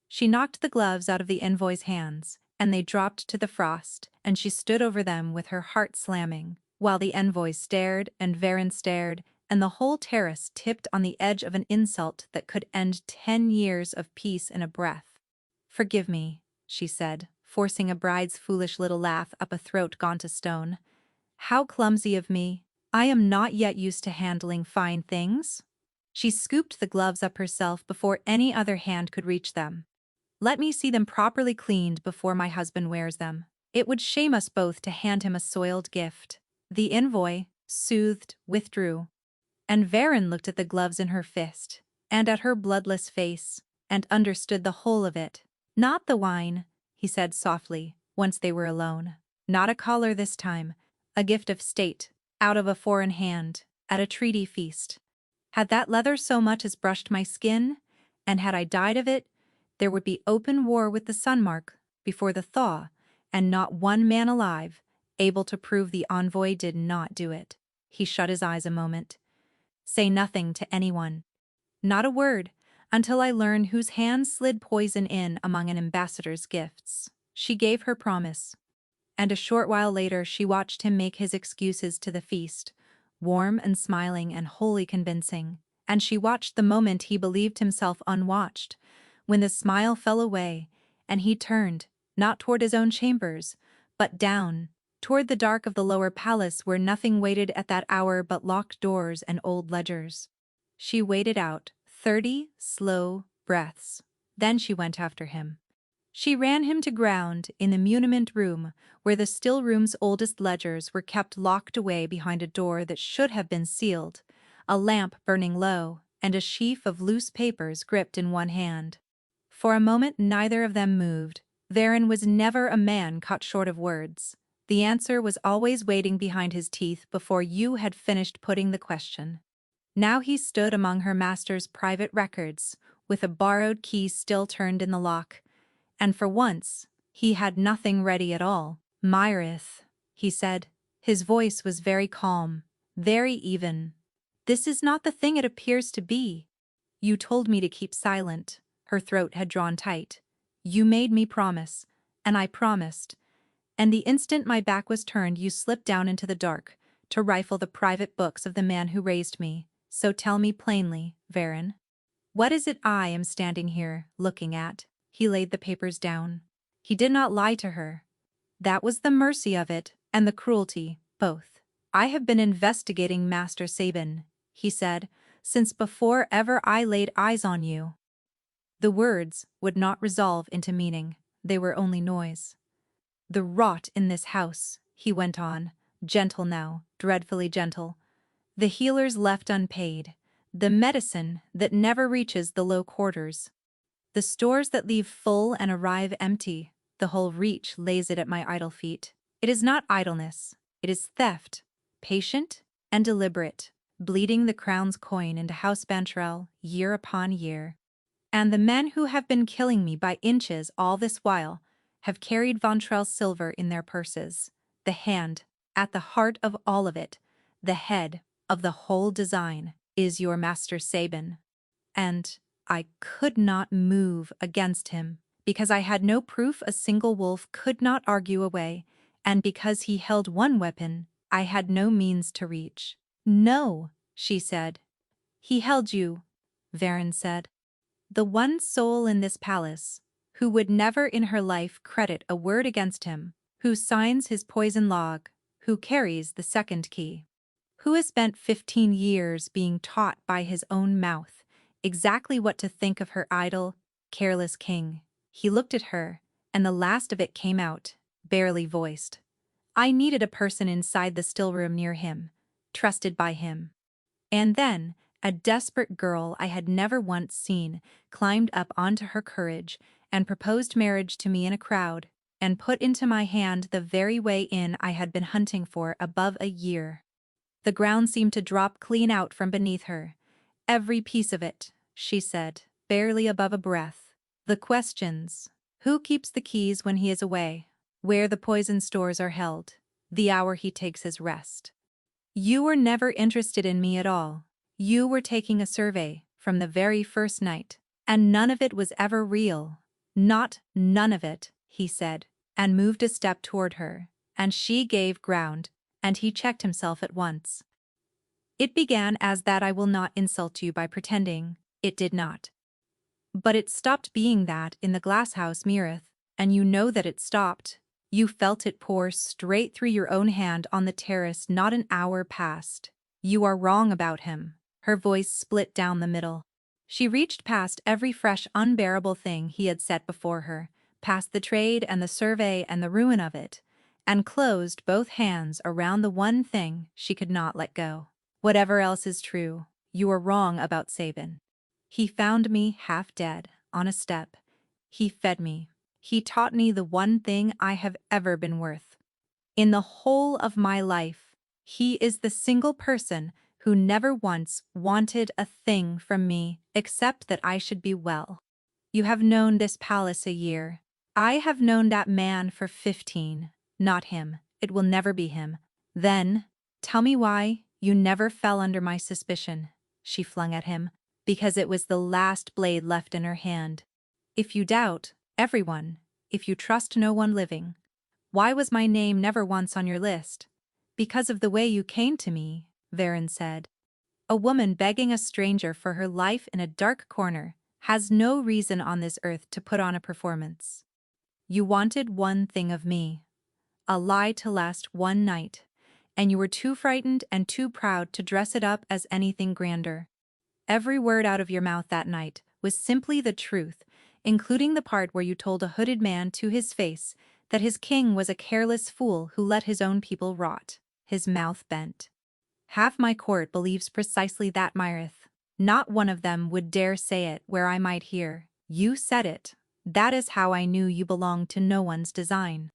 She knocked the gloves out of the envoy's hands, and they dropped to the frost, and she stood over them with her heart slamming, while the envoy stared and Varen stared, and the whole terrace tipped on the edge of an insult that could end 10 years of peace in a breath. Forgive me, she said, forcing a bride's foolish little laugh up a throat gone to stone. How clumsy of me. I am not yet used to handling fine things. She scooped the gloves up herself before any other hand could reach them. Let me see them properly cleaned before my husband wears them. It would shame us both to hand him a soiled gift. The envoy, soothed, withdrew. And Varen looked at the gloves in her fist, and at her bloodless face, and understood the whole of it. Not the wine, he said softly, once they were alone. Not a collar this time, a gift of state, out of a foreign hand, at a treaty feast. Had that leather so much as brushed my skin, and had I died of it, there would be open war with the Sunmark before the thaw, and not one man alive able to prove the envoy did not do it. He shut his eyes a moment. Say nothing to anyone. Not a word, until I learn whose hands slid poison in among an ambassador's gifts. She gave her promise. And a short while later she watched him make his excuses to the feast, warm and smiling and wholly convincing, and she watched the moment he believed himself unwatched, when the smile fell away, and he turned, not toward his own chambers, but down, toward the dark of the lower palace where nothing waited at that hour but locked doors and old ledgers. She waited out 30 slow breaths. Then she went after him. She ran him to ground in the muniment room, where the still room's oldest ledgers were kept locked away behind a door that should have been sealed, a lamp burning low, and a sheaf of loose papers gripped in one hand. For a moment neither of them moved. Varen was never a man cut short of words. The answer was always waiting behind his teeth before you had finished putting the question. Now he stood among her master's private records, with a borrowed key still turned in the lock. And for once, he had nothing ready at all. Myrith, he said. His voice was very calm, very even. This is not the thing it appears to be. You told me to keep silent. Her throat had drawn tight. You made me promise, and I promised. And the instant my back was turned you slipped down into the dark, to rifle the private books of the man who raised me. So tell me plainly, Varen. What is it I am standing here, looking at? He laid the papers down. He did not lie to her. That was the mercy of it, and the cruelty, both. I have been investigating Master Sabin, he said, since before ever I laid eyes on you. The words would not resolve into meaning, they were only noise. The rot in this house, he went on, gentle now, dreadfully gentle. The healers left unpaid, the medicine that never reaches the low quarters. The stores that leave full and arrive empty, the whole reach lays it at my idle feet. It is not idleness, it is theft, patient and deliberate, bleeding the crown's coin into House Bantrell year upon year. And the men who have been killing me by inches all this while have carried Vontrell's silver in their purses. The hand, at the heart of all of it, the head of the whole design, is your Master Sabin. And I could not move against him, because I had no proof a single wolf could not argue away, and because he held one weapon I had no means to reach. No, she said. He held you, Varen said. The one soul in this palace, who would never in her life credit a word against him, who signs his poison log, who carries the second key, who has spent 15 years being taught by his own mouth exactly what to think of her idle, careless king. He looked at her, and the last of it came out, barely voiced. I needed a person inside the still room near him, trusted by him. And then, a desperate girl I had never once seen climbed up onto her courage and proposed marriage to me in a crowd, and put into my hand the very way in I had been hunting for above a year. The ground seemed to drop clean out from beneath her. Every piece of it, she said, barely above a breath. The questions: who keeps the keys when he is away? Where the poison stores are held? The hour he takes his rest? You were never interested in me at all. You were taking a survey from the very first night, and none of it was ever real. Not none of it, he said, and moved a step toward her, and she gave ground, and he checked himself at once. It began as that. I will not insult you by pretending. It did not. But it stopped being that in the glasshouse, Mirith, and you know that it stopped. You felt it pour straight through your own hand on the terrace not an hour past. You are wrong about him. Her voice split down the middle. She reached past every fresh unbearable thing he had set before her, past the trade and the survey and the ruin of it, and closed both hands around the one thing she could not let go. Whatever else is true, you are wrong about Sabin. He found me half dead, on a step. He fed me. He taught me the one thing I have ever been worth. In the whole of my life, he is the single person who never once wanted a thing from me except that I should be well. You have known this palace a year. I have known that man for 15. Not him. It will never be him. Then, tell me why you never fell under my suspicion, she flung at him, because it was the last blade left in her hand. If you doubt everyone, if you trust no one living, why was my name never once on your list? Because of the way you came to me, Varen said. A woman begging a stranger for her life in a dark corner has no reason on this earth to put on a performance. You wanted one thing of me, a lie to last one night, and you were too frightened and too proud to dress it up as anything grander. Every word out of your mouth that night was simply the truth, including the part where you told a hooded man to his face that his king was a careless fool who let his own people rot. His mouth bent. Half my court believes precisely that, Myrith. Not one of them would dare say it where I might hear. You said it. That is how I knew you belonged to no one's design.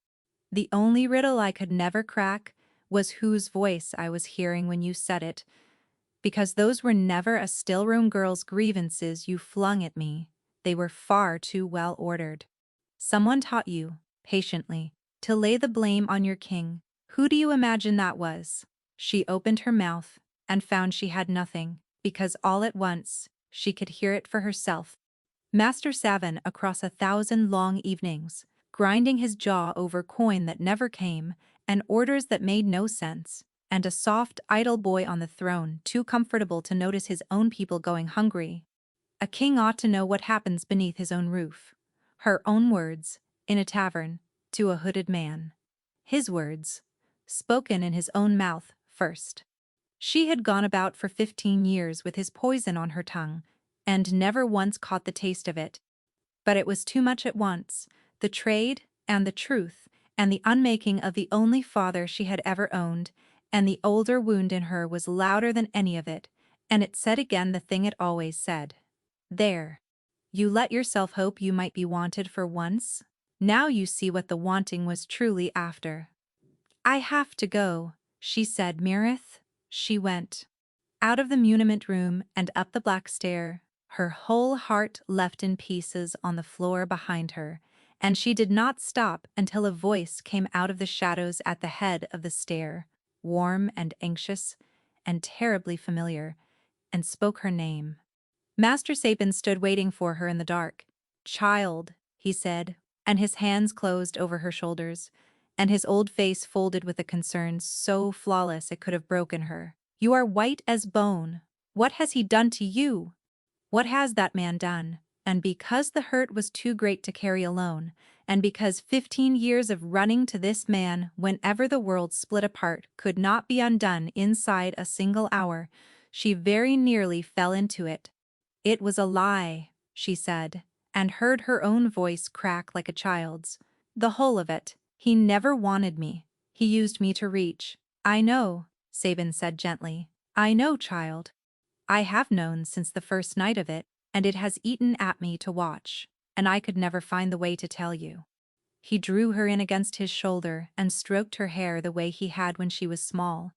The only riddle I could never crack was whose voice I was hearing when you said it, because those were never a still-room girl's grievances you flung at me. They were far too well ordered. Someone taught you, patiently, to lay the blame on your king. Who do you imagine that was? She opened her mouth and found she had nothing, because all at once she could hear it for herself. Master Savin, across 1,000 long evenings, grinding his jaw over coin that never came and orders that made no sense, and a soft, idle boy on the throne, too comfortable to notice his own people going hungry. A king ought to know what happens beneath his own roof. Her own words, in a tavern, to a hooded man. His words, spoken in his own mouth first. She had gone about for 15 years with his poison on her tongue, and never once caught the taste of it. But it was too much at once, the trade, and the truth, and the unmaking of the only father she had ever owned, and the older wound in her was louder than any of it, and it said again the thing it always said. There. You let yourself hope you might be wanted for once? Now you see what the wanting was truly after. I have to go, she said. Mirith. She went. Out of the muniment room and up the black stair, her whole heart left in pieces on the floor behind her, and she did not stop until a voice came out of the shadows at the head of the stair, warm and anxious and terribly familiar, and spoke her name. Master Sabin stood waiting for her in the dark. Child, he said, and his hands closed over her shoulders, and his old face folded with a concern so flawless it could have broken her. You are white as bone. What has he done to you? What has that man done? And because the hurt was too great to carry alone, and because 15 years of running to this man whenever the world split apart could not be undone inside a single hour, she very nearly fell into it. It was a lie, she said, and heard her own voice crack like a child's. The whole of it. He never wanted me. He used me to reach. I know, Sabin said gently. I know, child. I have known since the first night of it, and it has eaten at me to watch, and I could never find the way to tell you. He drew her in against his shoulder and stroked her hair the way he had when she was small,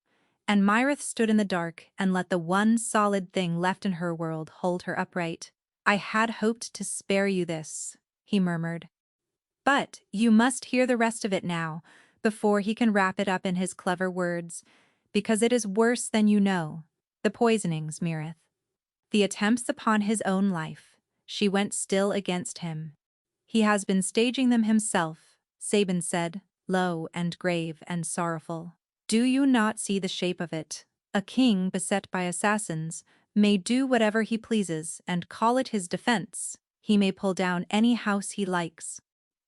and Myrith stood in the dark and let the one solid thing left in her world hold her upright. I had hoped to spare you this, he murmured. But you must hear the rest of it now, before he can wrap it up in his clever words, because it is worse than you know. The poisonings, Myrith. The attempts upon his own life. She went still against him. He has been staging them himself, Sabin said, low and grave and sorrowful. Do you not see the shape of it? A king beset by assassins may do whatever he pleases and call it his defense. He may pull down any house he likes.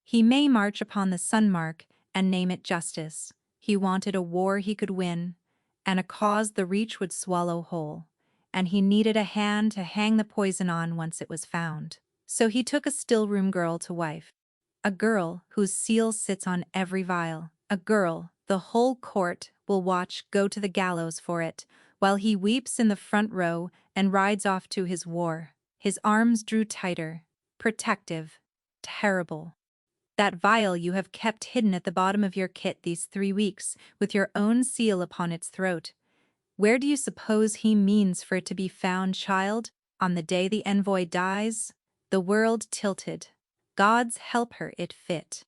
He may march upon the sun-mark and name it justice. He wanted a war he could win, and a cause the reach would swallow whole, and he needed a hand to hang the poison on once it was found. So he took a still-room girl to wife. A girl whose seal sits on every vial. A girl the whole court will watch go to the gallows for it, while he weeps in the front row and rides off to his war. His arms drew tighter, protective, terrible. That vial you have kept hidden at the bottom of your kit these 3 weeks, with your own seal upon its throat. Where do you suppose he means for it to be found, child? On the day the envoy dies? The world tilted. God's help her, it fit.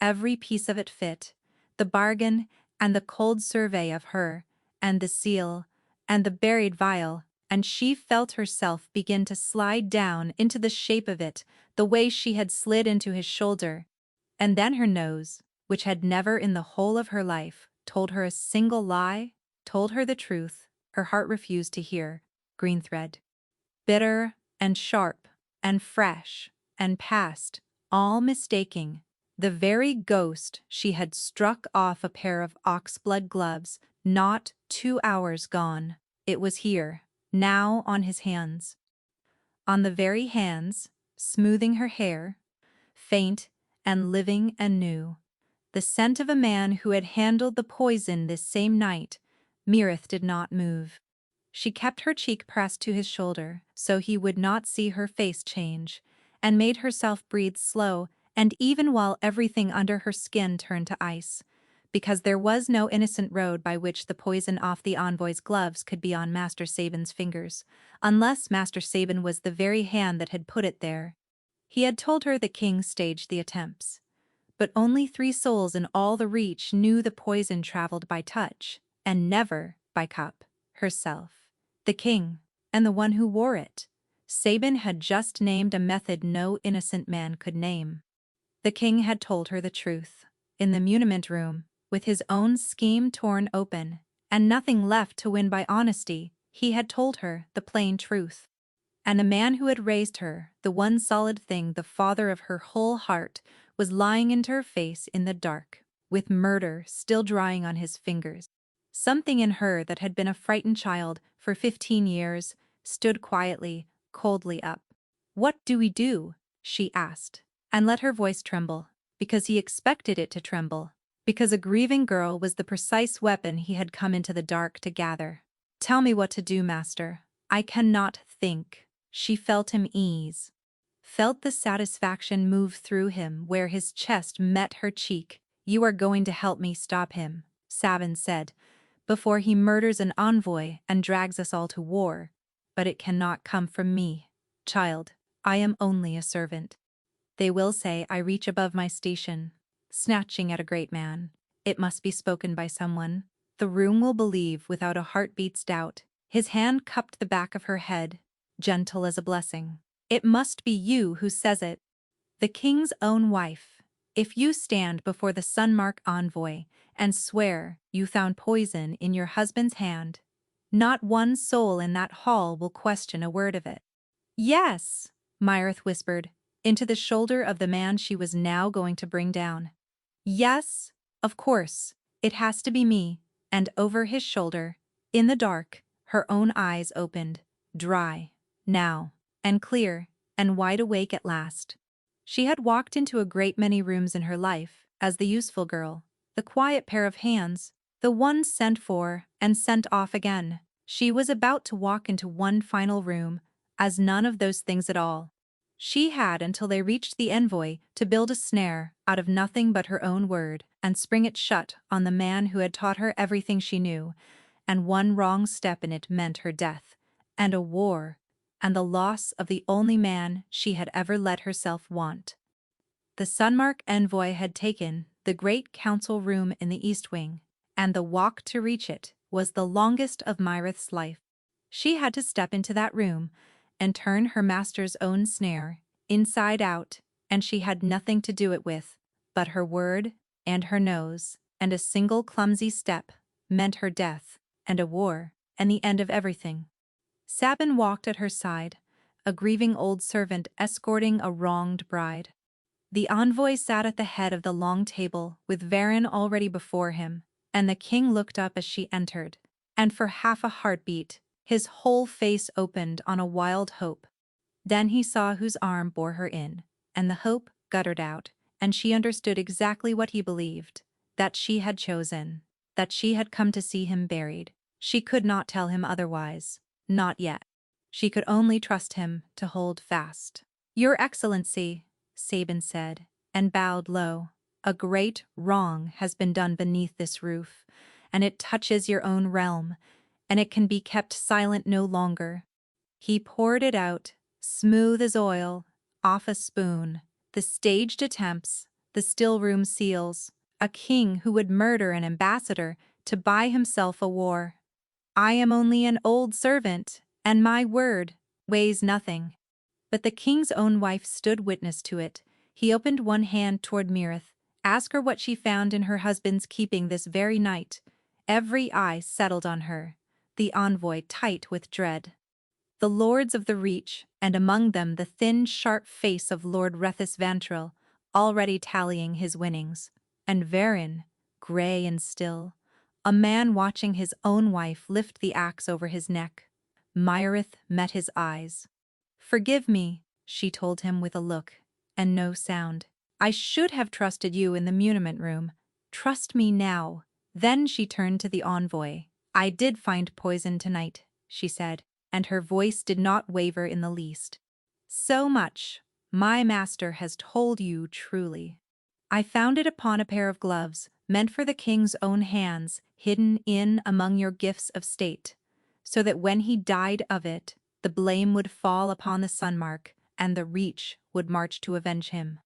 Every piece of it fit. The bargain, and the cold survey of her, and the seal, and the buried vial, and she felt herself begin to slide down into the shape of it, the way she had slid into his shoulder. And then her nose, which had never in the whole of her life told her a single lie, told her the truth her heart refused to hear. Green thread. Bitter, and sharp, and fresh, and past, all mistaking. The very ghost she had struck off a pair of oxblood gloves, not 2 hours gone. It was here, now on his hands. On the very hands, smoothing her hair, faint and living and new. The scent of a man who had handled the poison this same night. Myrith did not move. She kept her cheek pressed to his shoulder so he would not see her face change, and made herself breathe slow, and even while everything under her skin turned to ice, because there was no innocent road by which the poison off the envoy's gloves could be on Master Sabin's fingers, unless Master Sabin was the very hand that had put it there. He had told her the king staged the attempts. But only 3 souls in all the reach knew the poison traveled by touch, and never by cup. Herself, the king, and the one who wore it. Sabin had just named a method no innocent man could name. The king had told her the truth. In the muniment room, with his own scheme torn open, and nothing left to win by honesty. He had told her the plain truth. And the man who had raised her, the one solid thing, the father of her whole heart, was lying into her face in the dark, with murder still drying on his fingers. Something in her that had been a frightened child for 15 years stood quietly, coldly up. "What do we do?" she asked, and let her voice tremble, because he expected it to tremble, because a grieving girl was the precise weapon he had come into the dark to gather. "Tell me what to do, master. I cannot think." She felt him ease, felt the satisfaction move through him where his chest met her cheek. "You are going to help me stop him," Sabin said, "before he murders an envoy and drags us all to war. But it cannot come from me, child. I am only a servant. They will say I reach above my station, snatching at a great man. It must be spoken by someone. The room will believe without a heartbeat's doubt." His hand cupped the back of her head, gentle as a blessing. "It must be you who says it. The king's own wife. If you stand before the Sunmark envoy and swear you found poison in your husband's hand, not one soul in that hall will question a word of it." "Yes," Myrith whispered, into the shoulder of the man she was now going to bring down. "Yes, of course, it has to be me." And over his shoulder, in the dark, her own eyes opened, dry, now, and clear, and wide awake at last. She had walked into a great many rooms in her life, as the useful girl, the quiet pair of hands, the one sent for and sent off again. She was about to walk into one final room, as none of those things at all. She had until they reached the envoy to build a snare out of nothing but her own word and spring it shut on the man who had taught her everything she knew, and one wrong step in it meant her death, and a war, and the loss of the only man she had ever let herself want. The Sunmark envoy had taken the great council room in the East Wing, and the walk to reach it was the longest of Myrith's life. She had to step into that room and turn her master's own snare inside out, and she had nothing to do it with but her word and her nose, and a single clumsy step meant her death, and a war, and the end of everything. Sabin walked at her side, a grieving old servant escorting a wronged bride. The envoy sat at the head of the long table with Varin already before him, and the king looked up as she entered, and for half a heartbeat, his whole face opened on a wild hope. Then he saw whose arm bore her in, and the hope guttered out, and she understood exactly what he believed, that she had chosen, that she had come to see him buried. She could not tell him otherwise, not yet. She could only trust him to hold fast. "Your Excellency," Sabin said, and bowed low, "a great wrong has been done beneath this roof, and it touches your own realm, and it can be kept silent no longer." He poured it out, smooth as oil, off a spoon, the staged attempts, the still-room seals, a king who would murder an ambassador to buy himself a war. "I am only an old servant, and my word weighs nothing." But the king's own wife stood witness to it. He opened one hand toward Myrith, asked her what she found in her husband's keeping this very night. Every eye settled on her, the envoy tight with dread. The lords of the Reach, and among them the thin, sharp face of Lord Rethus Vantril, already tallying his winnings, and Varin, grey and still, a man watching his own wife lift the axe over his neck. Myrith met his eyes. "Forgive me," she told him with a look, and no sound. "I should have trusted you in the muniment room. Trust me now." Then she turned to the envoy. "I did find poison tonight," she said, and her voice did not waver in the least. "So much, my master has told you truly. I found it upon a pair of gloves, meant for the king's own hands, hidden in among your gifts of state, so that when he died of it, the blame would fall upon the Sunmark, and the Reach would march to avenge him.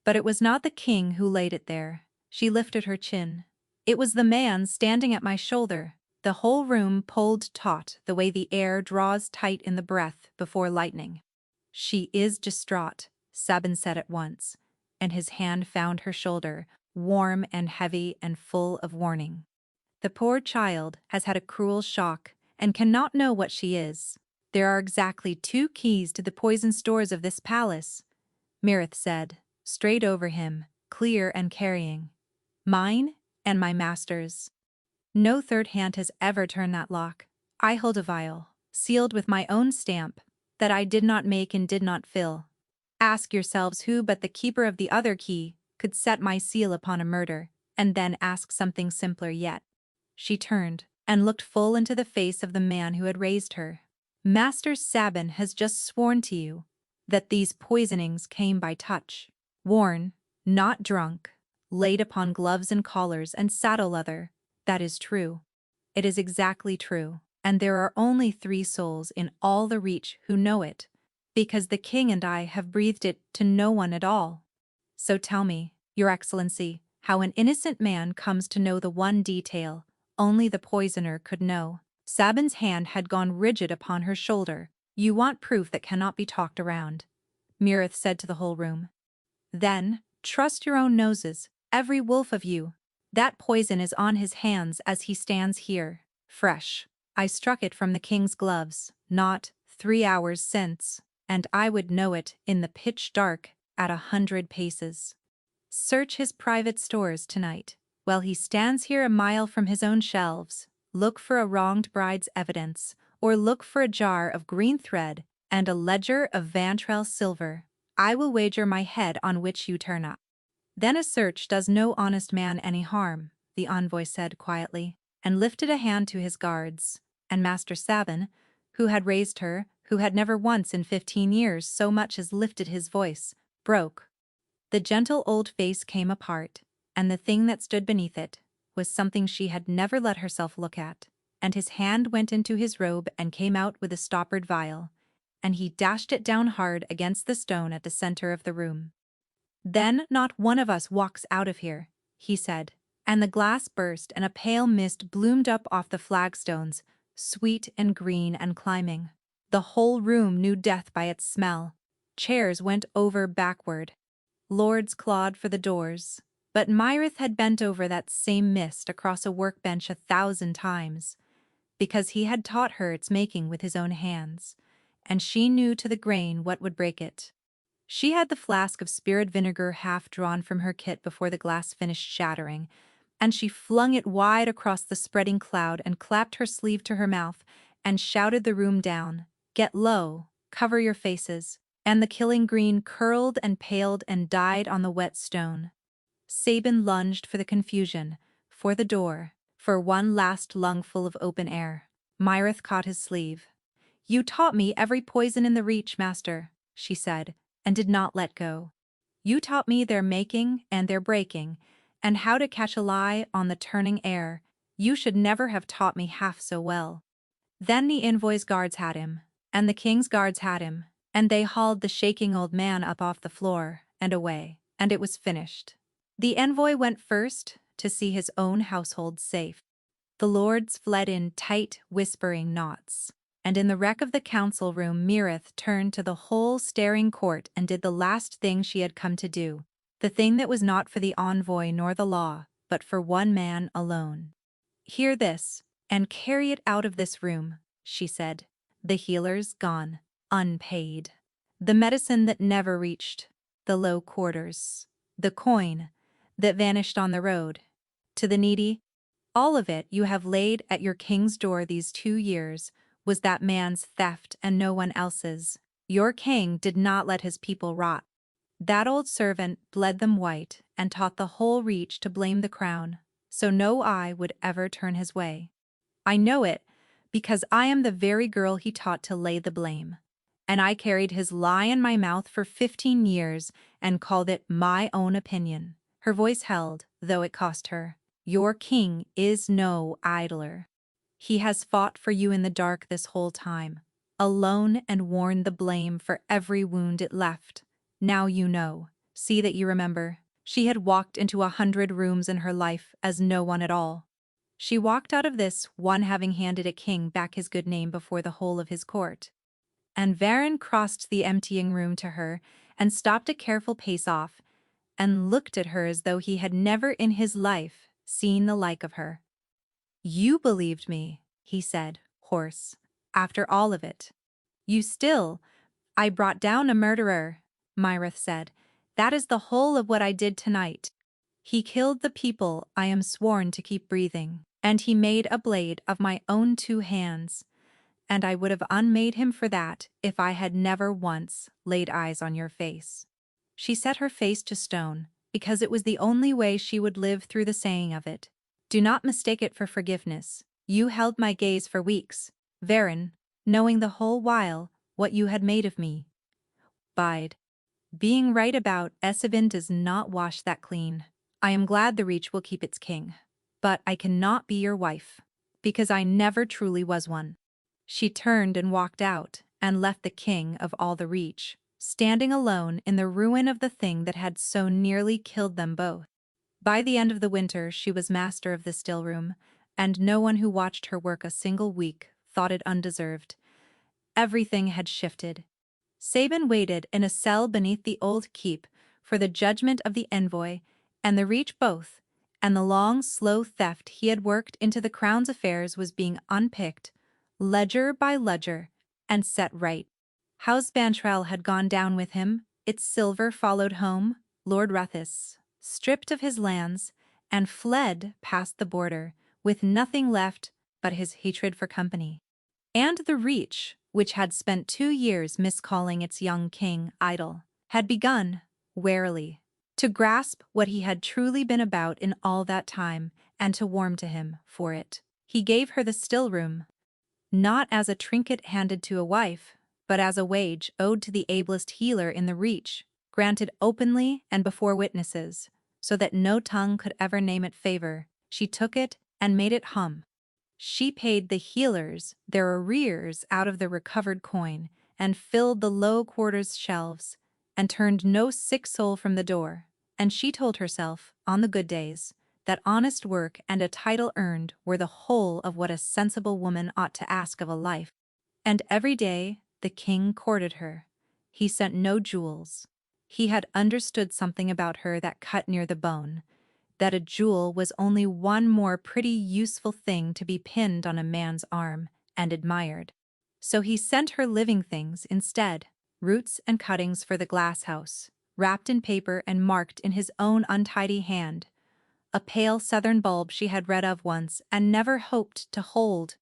But it was not the king who laid it there." She lifted her chin. "It was the man standing at my shoulder." The whole room pulled taut the way the air draws tight in the breath before lightning. "She is distraught," Sabin said at once, and his hand found her shoulder, warm and heavy and full of warning. The poor child has had a cruel shock and cannot know what she is. There are exactly 2 keys to the poison stores of this palace, Mirith said, straight over him, clear and carrying. Mine and my master's. No third hand has ever turned that lock. I hold a vial, sealed with my own stamp, that I did not make and did not fill. Ask yourselves who but the keeper of the other key could set my seal upon a murder, and then ask something simpler yet. She turned and looked full into the face of the man who had raised her. Master Sabin has just sworn to you that these poisonings came by touch, worn, not drunk, laid upon gloves and collars and saddle leather. That is true. It is exactly true, and there are only 3 souls in all the Reach who know it, because the king and I have breathed it to no one at all. So tell me, Your Excellency, how an innocent man comes to know the one detail only the poisoner could know. Sabin's hand had gone rigid upon her shoulder. You want proof that cannot be talked around, Mirith said to the whole room. Then, trust your own noses, every wolf of you. That poison is on his hands as he stands here, fresh. I struck it from the king's gloves, not 3 hours since, and I would know it in the pitch dark at 100 paces. Search his private stores tonight, while he stands here a mile from his own shelves. Look for a wronged bride's evidence, or look for a jar of green thread and a ledger of Vantrell silver. I will wager my head on which you turn up. Then a search does no honest man any harm, the envoy said quietly, and lifted a hand to his guards, and Master Sabin, who had raised her, who had never once in 15 years so much as lifted his voice, broke. The gentle old face came apart, and the thing that stood beneath it was something she had never let herself look at, and his hand went into his robe and came out with a stoppered vial, and he dashed it down hard against the stone at the center of the room. Then not one of us walks out of here, he said, and the glass burst and a pale mist bloomed up off the flagstones, sweet and green and climbing. The whole room knew death by its smell. Chairs went over backward. Lords clawed for the doors, but Mirith had bent over that same mist across a workbench 1,000 times, because he had taught her its making with his own hands, and she knew to the grain what would break it. She had the flask of spirit vinegar half drawn from her kit before the glass finished shattering, and she flung it wide across the spreading cloud and clapped her sleeve to her mouth and shouted the room down, "Get low, cover your faces." And the killing green curled and paled and died on the wet stone. Sabin lunged for the confusion, for the door, for one last lungful of open air. Mirith caught his sleeve. "You taught me every poison in the Reach, master," she said, and did not let go. "You taught me their making and their breaking, and how to catch a lie on the turning air. You should never have taught me half so well." Then the envoy's guards had him, and the king's guards had him, and they hauled the shaking old man up off the floor and away, and it was finished. The envoy went first to see his own household safe. The lords fled in tight, whispering knots, and in the wreck of the council room Mirith turned to the whole staring court and did the last thing she had come to do, the thing that was not for the envoy nor the law, but for one man alone. "Hear this, and carry it out of this room," she said. "The healer's gone. Unpaid. The medicine that never reached the low quarters. The coin that vanished on the road. To the needy, all of it you have laid at your king's door these 2 years was that man's theft and no one else's. Your king did not let his people rot. That old servant bled them white and taught the whole Reach to blame the crown, so no eye would ever turn his way. I know it because I am the very girl he taught to lay the blame. And I carried his lie in my mouth for 15 years and called it my own opinion." Her voice held, though it cost her. "Your king is no idler. He has fought for you in the dark this whole time, alone, and worn the blame for every wound it left. Now you know. See that you remember." She had walked into 100 rooms in her life as no one at all. She walked out of this one having handed a king back his good name before the whole of his court. And Varin crossed the emptying room to her and stopped a careful pace off and looked at her as though he had never in his life seen the like of her. You believed me, he said, hoarse. After all of it. You still. I brought down a murderer, Myrith said. That is the whole of what I did tonight. He killed the people I am sworn to keep breathing, and he made a blade of my own 2 hands. And I would have unmade him for that if I had never once laid eyes on your face. She set her face to stone, because it was the only way she would live through the saying of it. Do not mistake it for forgiveness. You held my gaze for weeks, Varen, knowing the whole while what you had made of me. Bide. Being right about Esavin does not wash that clean. I am glad the Reach will keep its king. But I cannot be your wife, because I never truly was one. She turned and walked out, and left the king of all the Reach, standing alone in the ruin of the thing that had so nearly killed them both. By the end of the winter she was master of the still room, and no one who watched her work a single week thought it undeserved. Everything had shifted. Sabin waited in a cell beneath the old keep for the judgment of the envoy and the Reach both, and the long, slow theft he had worked into the crown's affairs was being unpicked, ledger by ledger, and set right. House Bantrell had gone down with him, its silver followed home, Lord Ruthis, stripped of his lands, and fled past the border, with nothing left but his hatred for company. And the Reach, which had spent 2 years miscalling its young king idle, had begun, warily, to grasp what he had truly been about in all that time, and to warm to him for it. He gave her the still room, not as a trinket handed to a wife, but as a wage owed to the ablest healer in the Reach, granted openly and before witnesses, so that no tongue could ever name it favor. She took it and made it hum. She paid the healers their arrears out of the recovered coin, and filled the low quarters' shelves, and turned no sick soul from the door. And she told herself, on the good days, that honest work and a title earned were the whole of what a sensible woman ought to ask of a life. And every day the king courted her. He sent no jewels. He had understood something about her that cut near the bone, that a jewel was only one more pretty useful thing to be pinned on a man's arm and admired. So he sent her living things instead, roots and cuttings for the glass house, wrapped in paper and marked in his own untidy hand, a pale southern bulb she had read of once and never hoped to hold.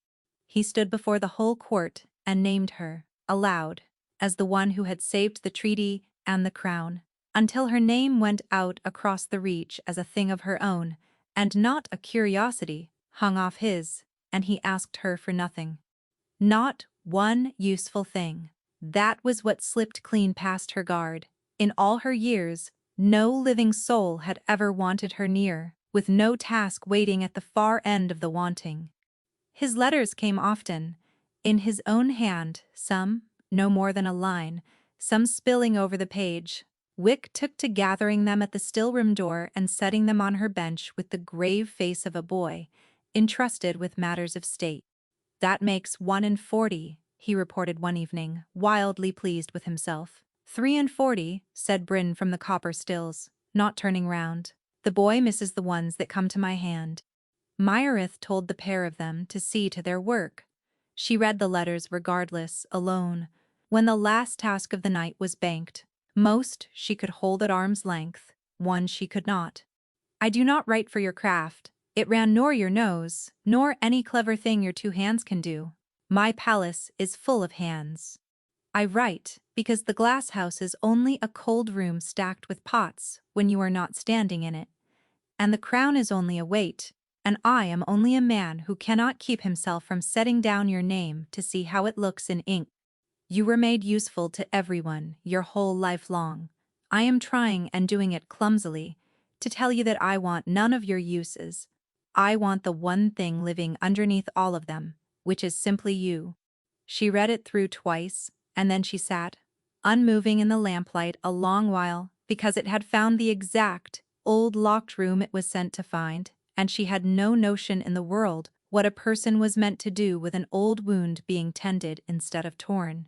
He stood before the whole court and named her, aloud, as the one who had saved the treaty and the crown, until her name went out across the Reach as a thing of her own, and not a curiosity, hung off his, and he asked her for nothing. Not one useful thing. That was what slipped clean past her guard. In all her years, no living soul had ever wanted her near, with no task waiting at the far end of the wanting. His letters came often, in his own hand, some, no more than a line, some spilling over the page. Wick took to gathering them at the still-room door and setting them on her bench with the grave face of a boy, entrusted with matters of state. That makes 1 in 40, he reported one evening, wildly pleased with himself. 3 in 40, said Bryn from the copper stills, not turning round. The boy misses the ones that come to my hand. Myrith told the pair of them to see to their work. She read the letters regardless, alone. When the last task of the night was banked, most she could hold at arm's length, one she could not. I do not write for your craft. It ran nor your nose, nor any clever thing your 2 hands can do. My palace is full of hands. I write because the glass house is only a cold room stacked with pots when you are not standing in it, and the crown is only a weight, and I am only a man who cannot keep himself from setting down your name to see how it looks in ink. You were made useful to everyone your whole life long. I am trying and doing it clumsily to tell you that I want none of your uses. I want the one thing living underneath all of them, which is simply you. She read it through twice, and then she sat, unmoving in the lamplight a long while, because it had found the exact, old locked room it was sent to find, and she had no notion in the world what a person was meant to do with an old wound being tended instead of torn.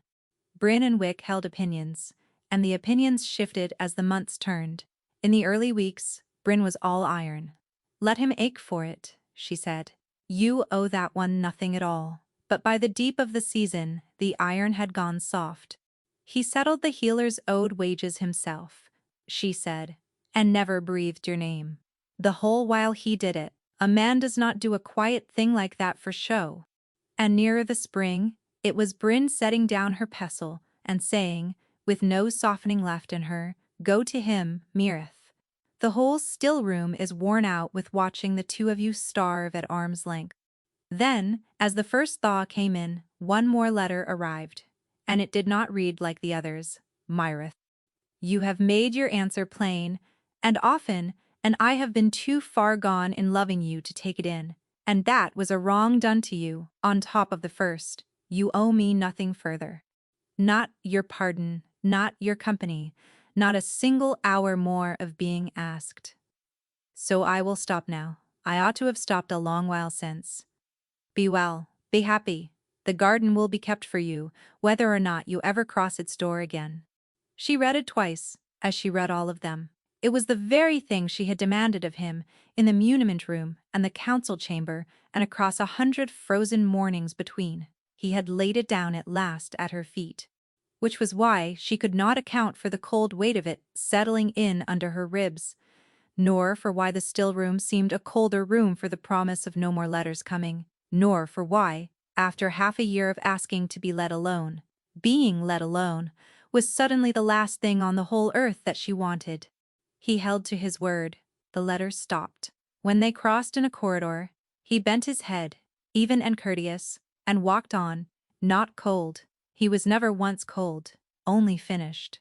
Bryn and Wick held opinions, and the opinions shifted as the months turned. In the early weeks, Bryn was all iron. Let him ache for it, she said. You owe that one nothing at all. But by the deep of the season, the iron had gone soft. He settled the healer's owed wages himself, she said, and never breathed your name. The whole while he did it, a man does not do a quiet thing like that for show. And nearer the spring, it was Bryn setting down her pestle and saying, with no softening left in her, "Go to him, Mirith. The whole still room is worn out with watching the two of you starve at arm's length." Then, as the first thaw came in, one more letter arrived, and it did not read like the others. Myrith, you have made your answer plain, and often, and I have been too far gone in loving you to take it in, and that was a wrong done to you, on top of the first. You owe me nothing further. Not your pardon, not your company, not a single hour more of being asked. So I will stop now. I ought to have stopped a long while since. Be well, be happy. The garden will be kept for you, whether or not you ever cross its door again. She read it twice, as she read all of them. It was the very thing she had demanded of him, in the muniment room and the council chamber, and across 100 frozen mornings between. He had laid it down at last at her feet. Which was why she could not account for the cold weight of it settling in under her ribs, nor for why the still room seemed a colder room for the promise of no more letters coming, nor for why, after half a year of asking to be let alone, being let alone, was suddenly the last thing on the whole earth that she wanted. He held to his word. The letter stopped. When they crossed in a corridor, he bent his head, even and courteous, and walked on, not cold. He was never once cold, only finished.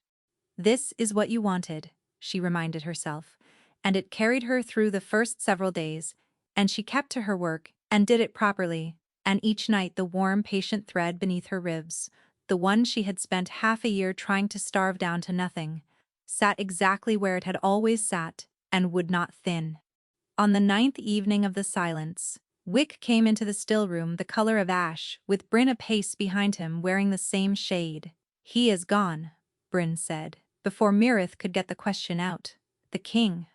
This is what you wanted, she reminded herself, and it carried her through the first several days, and she kept to her work and did it properly, and each night the warm, patient thread beneath her ribs, the one she had spent half a year trying to starve down to nothing, sat exactly where it had always sat and would not thin. On the 9th evening of the silence, Wick came into the still room the color of ash, with Bryn a pace behind him wearing the same shade. "He is gone," Bryn said, before Mirith could get the question out. "The king.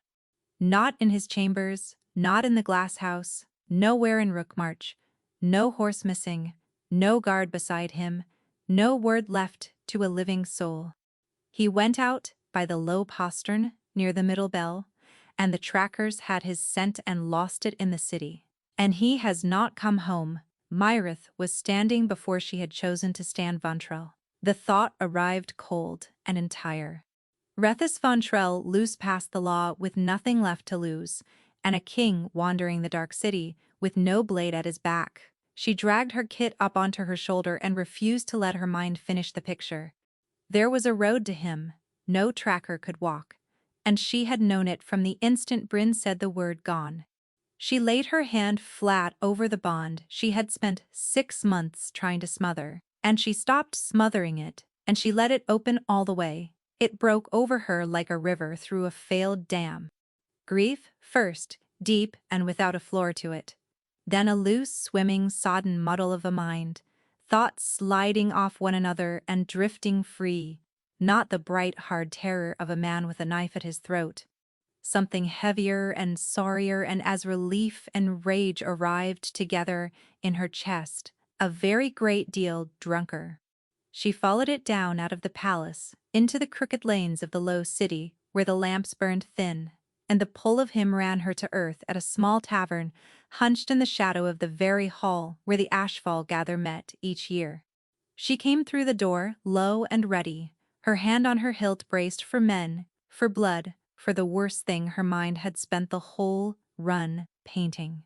Not in his chambers, not in the glass house, nowhere in Rookmarch, no horse missing, no guard beside him, no word left to a living soul. He went out by the low postern near the middle bell, and the trackers had his scent and lost it in the city. And he has not come home." Myrith was standing before she had chosen to stand Vontrell. The thought arrived cold and entire. Rethus Vontrell loose past the law with nothing left to lose, and a king wandering the dark city with no blade at his back. She dragged her kit up onto her shoulder and refused to let her mind finish the picture. There was a road to him, no tracker could walk, and she had known it from the instant Bryn said the word "gone." She laid her hand flat over the bond she had spent 6 months trying to smother, and she stopped smothering it, and she let it open all the way. It broke over her like a river through a failed dam. Grief, first, deep and without a floor to it. Then a loose, swimming, sodden muddle of a mind, thoughts sliding off one another and drifting free, not the bright, hard terror of a man with a knife at his throat. Something heavier and sorrier, and as relief and rage arrived together in her chest, a very great deal drunker. She followed it down out of the palace, into the crooked lanes of the low city, where the lamps burned thin, and the pull of him ran her to earth at a small tavern, hunched in the shadow of the very hall where the Ashfall gather met each year. She came through the door, low and ready, her hand on her hilt braced for men, for blood, for the worst thing her mind had spent the whole run painting.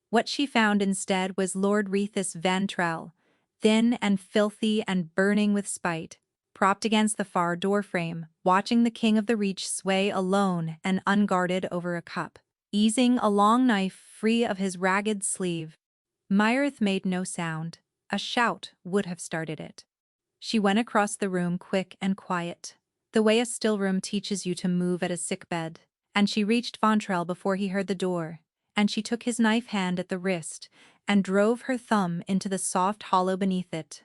What she found instead was Lord Rethus Vantrell, thin and filthy and burning with spite, propped against the far doorframe, watching the king of the Reach sway alone and unguarded over a cup, easing a long knife free of his ragged sleeve. Myrith made no sound. A shout would have started it. She went across the room quick and quiet, the way a still room teaches you to move at a sick bed, and she reached Vontrell before he heard the door, and she took his knife hand at the wrist and drove her thumb into the soft hollow beneath it,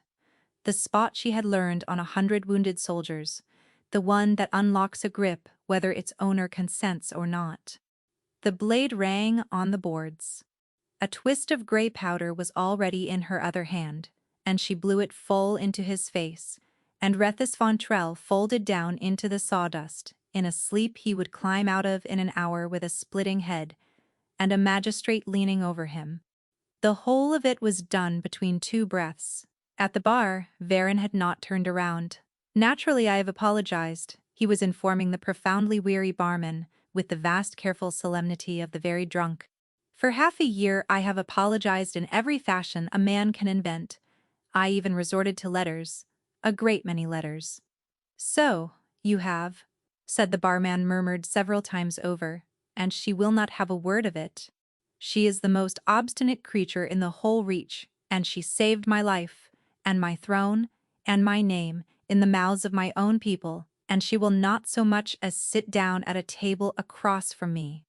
the spot she had learned on 100 wounded soldiers, the one that unlocks a grip whether its owner consents or not. The blade rang on the boards. A twist of gray powder was already in her other hand, and she blew it full into his face, and Rethus Fontrell folded down into the sawdust, in a sleep he would climb out of in an hour with a splitting head, and a magistrate leaning over him. The whole of it was done between 2 breaths. At the bar, Varen had not turned around. "Naturally, I have apologized," he was informing the profoundly weary barman, with the vast careful solemnity of the very drunk. "For half a year I have apologized in every fashion a man can invent. I even resorted to letters. A great many letters." "So, you have," said the barman, murmured several times over, "and she will not have a word of it. She is the most obstinate creature in the whole reach, and she saved my life, and my throne, and my name, in the mouths of my own people, and she will not so much as sit down at a table across from me."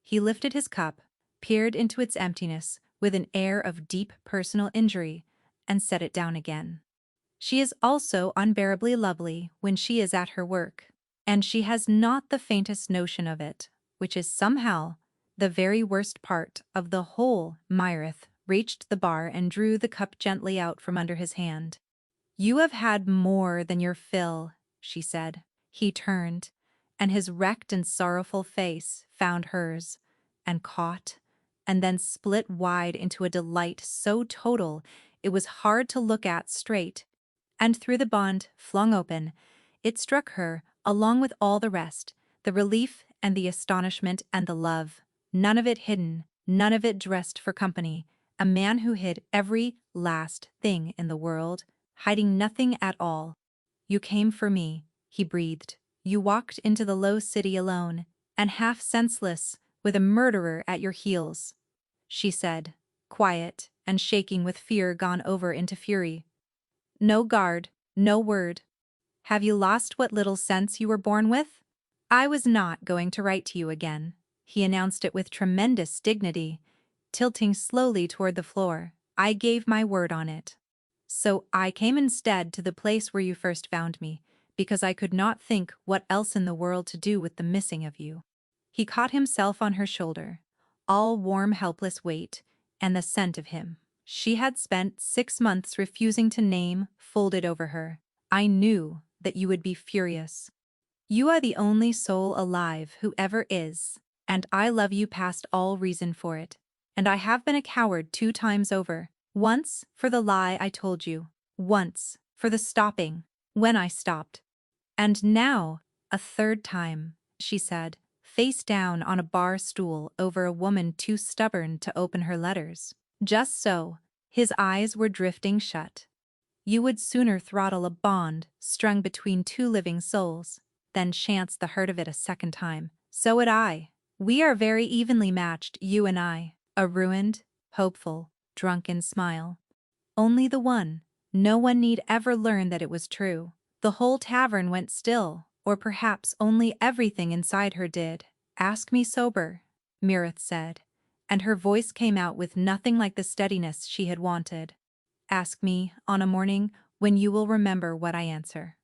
He lifted his cup, peered into its emptiness with an air of deep personal injury, and set it down again. "She is also unbearably lovely when she is at her work, and she has not the faintest notion of it, which is somehow the very worst part of the whole." Myrith reached the bar and drew the cup gently out from under his hand. "You have had more than your fill," she said. He turned, and his wrecked and sorrowful face found hers, and caught, and then split wide into a delight so total it was hard to look at straight. And through the bond, flung open, it struck her, along with all the rest, the relief and the astonishment and the love. None of it hidden, none of it dressed for company. A man who hid every last thing in the world, hiding nothing at all. "You came for me," he breathed. "You walked into the low city alone, and half senseless, with a murderer at your heels," she said, quiet and shaking with fear gone over into fury. "No guard, no word. Have you lost what little sense you were born with?" "I was not going to write to you again," he announced it with tremendous dignity, tilting slowly toward the floor. "I gave my word on it. So I came instead to the place where you first found me, because I could not think what else in the world to do with the missing of you." He caught himself on her shoulder, all warm helpless weight, and the scent of him. She had spent 6 months refusing to name, folded over her. "I knew that you would be furious. You are the only soul alive who ever is, and I love you past all reason for it. And I have been a coward 2 times over. Once for the lie I told you, once for the stopping, when I stopped. And now, a 3rd time," she said, face down on a bar stool over a woman too stubborn to open her letters. Just so, his eyes were drifting shut. "You would sooner throttle a bond strung between 2 living souls than chance the hurt of it a 2nd time. So would I. We are very evenly matched, you and I." A ruined, hopeful, drunken smile. Only the one. No one need ever learn that it was true. The whole tavern went still, or perhaps only everything inside her did. "Ask me sober," Myrith said, and her voice came out with nothing like the steadiness she had wanted. "Ask me on a morning when you will remember what I answer."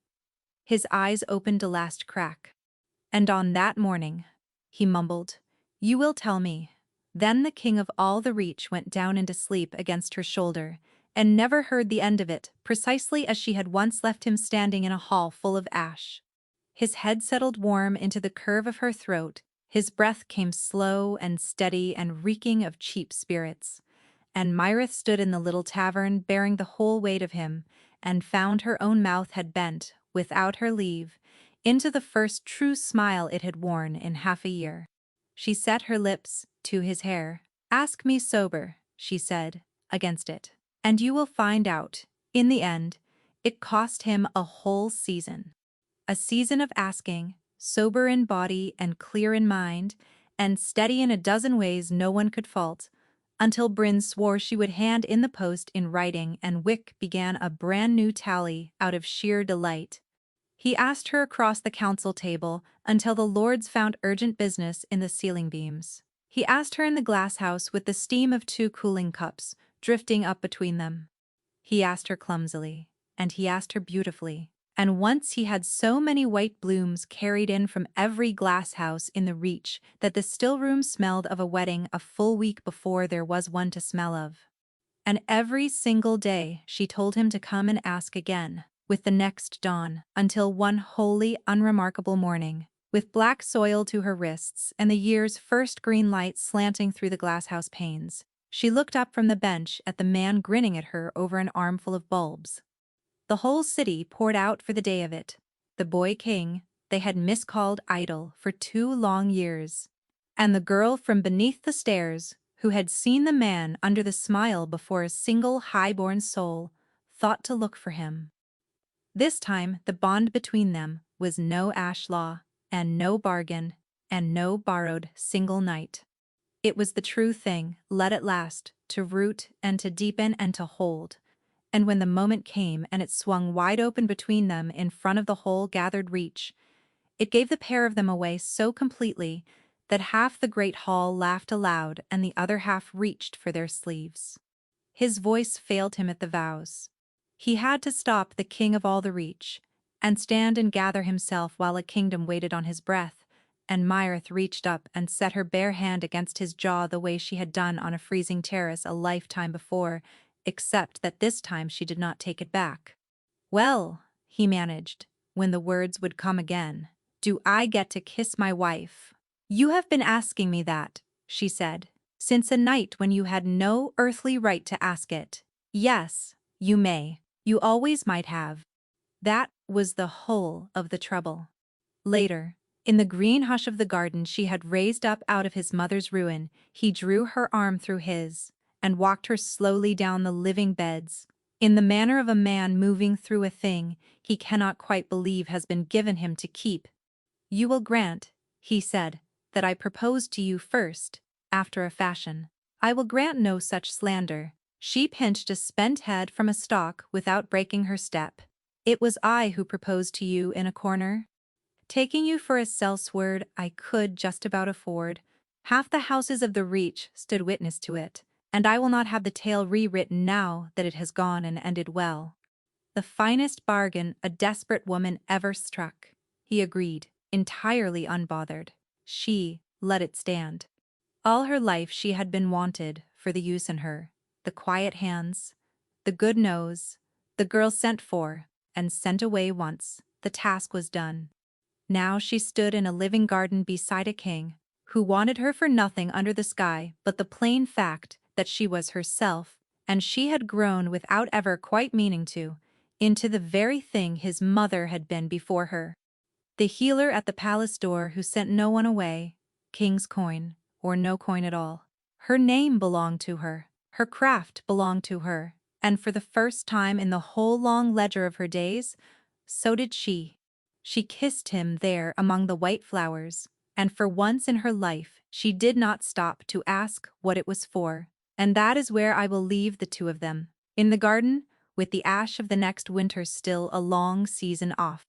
His eyes opened a last crack. "And on that morning," he mumbled, "you will tell me." Then the king of all the Reach went down into sleep against her shoulder, and never heard the end of it, precisely as she had once left him standing in a hall full of ash. His head settled warm into the curve of her throat, his breath came slow and steady and reeking of cheap spirits. And Myrith stood in the little tavern bearing the whole weight of him, and found her own mouth had bent, without her leave, into the first true smile it had worn in half a year. She set her lips to his hair. "Ask me sober," she said, against it. And you will find out, in the end, it cost him a whole season. A season of asking, sober in body and clear in mind, and steady in a dozen ways no one could fault, until Bryn swore she would hand in the post in writing and Wick began a brand new tally out of sheer delight. He asked her across the council table until the lords found urgent business in the ceiling beams. He asked her in the glass house with the steam of 2 cooling cups drifting up between them. He asked her clumsily, and he asked her beautifully, And once he had so many white blooms carried in from every glass house in the Reach that the still room smelled of a wedding a full week before there was one to smell of. And every single day she told him to come and ask again, with the next dawn, until one wholly unremarkable morning, with black soil to her wrists and the year's first green light slanting through the glasshouse panes, she looked up from the bench at the man grinning at her over an armful of bulbs. The whole city poured out for the day of it. The boy king they had miscalled idol for 2 long years, and the girl from beneath the stairs, who had seen the man under the smile before a single high-born soul, thought to look for him. This time the bond between them was no ash law, and no bargain, and no borrowed single night. It was the true thing, let it last, to root and to deepen and to hold. And when the moment came and it swung wide open between them in front of the whole gathered Reach, it gave the pair of them away so completely that half the great hall laughed aloud and the other half reached for their sleeves. His voice failed him at the vows. He had to stop the king of all the Reach, and stand and gather himself while a kingdom waited on his breath, and Myrith reached up and set her bare hand against his jaw the way she had done on a freezing terrace a lifetime before, except that this time she did not take it back. "Well," he managed, when the words would come again, "do I get to kiss my wife?" "You have been asking me that," she said, "since a night when you had no earthly right to ask it. Yes, you may. You always might have." That was the whole of the trouble. Later, in the green hush of the garden she had raised up out of his mother's ruin, he drew her arm through his, and walked her slowly down the living beds, in the manner of a man moving through a thing he cannot quite believe has been given him to keep. "You will grant," he said, "that I proposed to you first, after a fashion. I will grant no such slander." She pinched a spent head from a stalk without breaking her step. "It was I who proposed to you in a corner. Taking you for a sellsword I could just about afford. Half the houses of the Reach stood witness to it, and I will not have the tale rewritten now that it has gone and ended well." "The finest bargain a desperate woman ever struck," he agreed, entirely unbothered. She let it stand. All her life she had been wanted for the use in her, the quiet hands, the good nose, the girl sent for, and sent away once, the task was done. Now she stood in a living garden beside a king, who wanted her for nothing under the sky but the plain fact that she was herself, and she had grown without ever quite meaning to, into the very thing his mother had been before her. The healer at the palace door who sent no one away, king's coin, or no coin at all. Her name belonged to her, her craft belonged to her, and for the first time in the whole long ledger of her days, so did she. She kissed him there among the white flowers, and for once in her life she did not stop to ask what it was for. And that is where I will leave the two of them, in the garden, with the ash of the next winter still a long season off.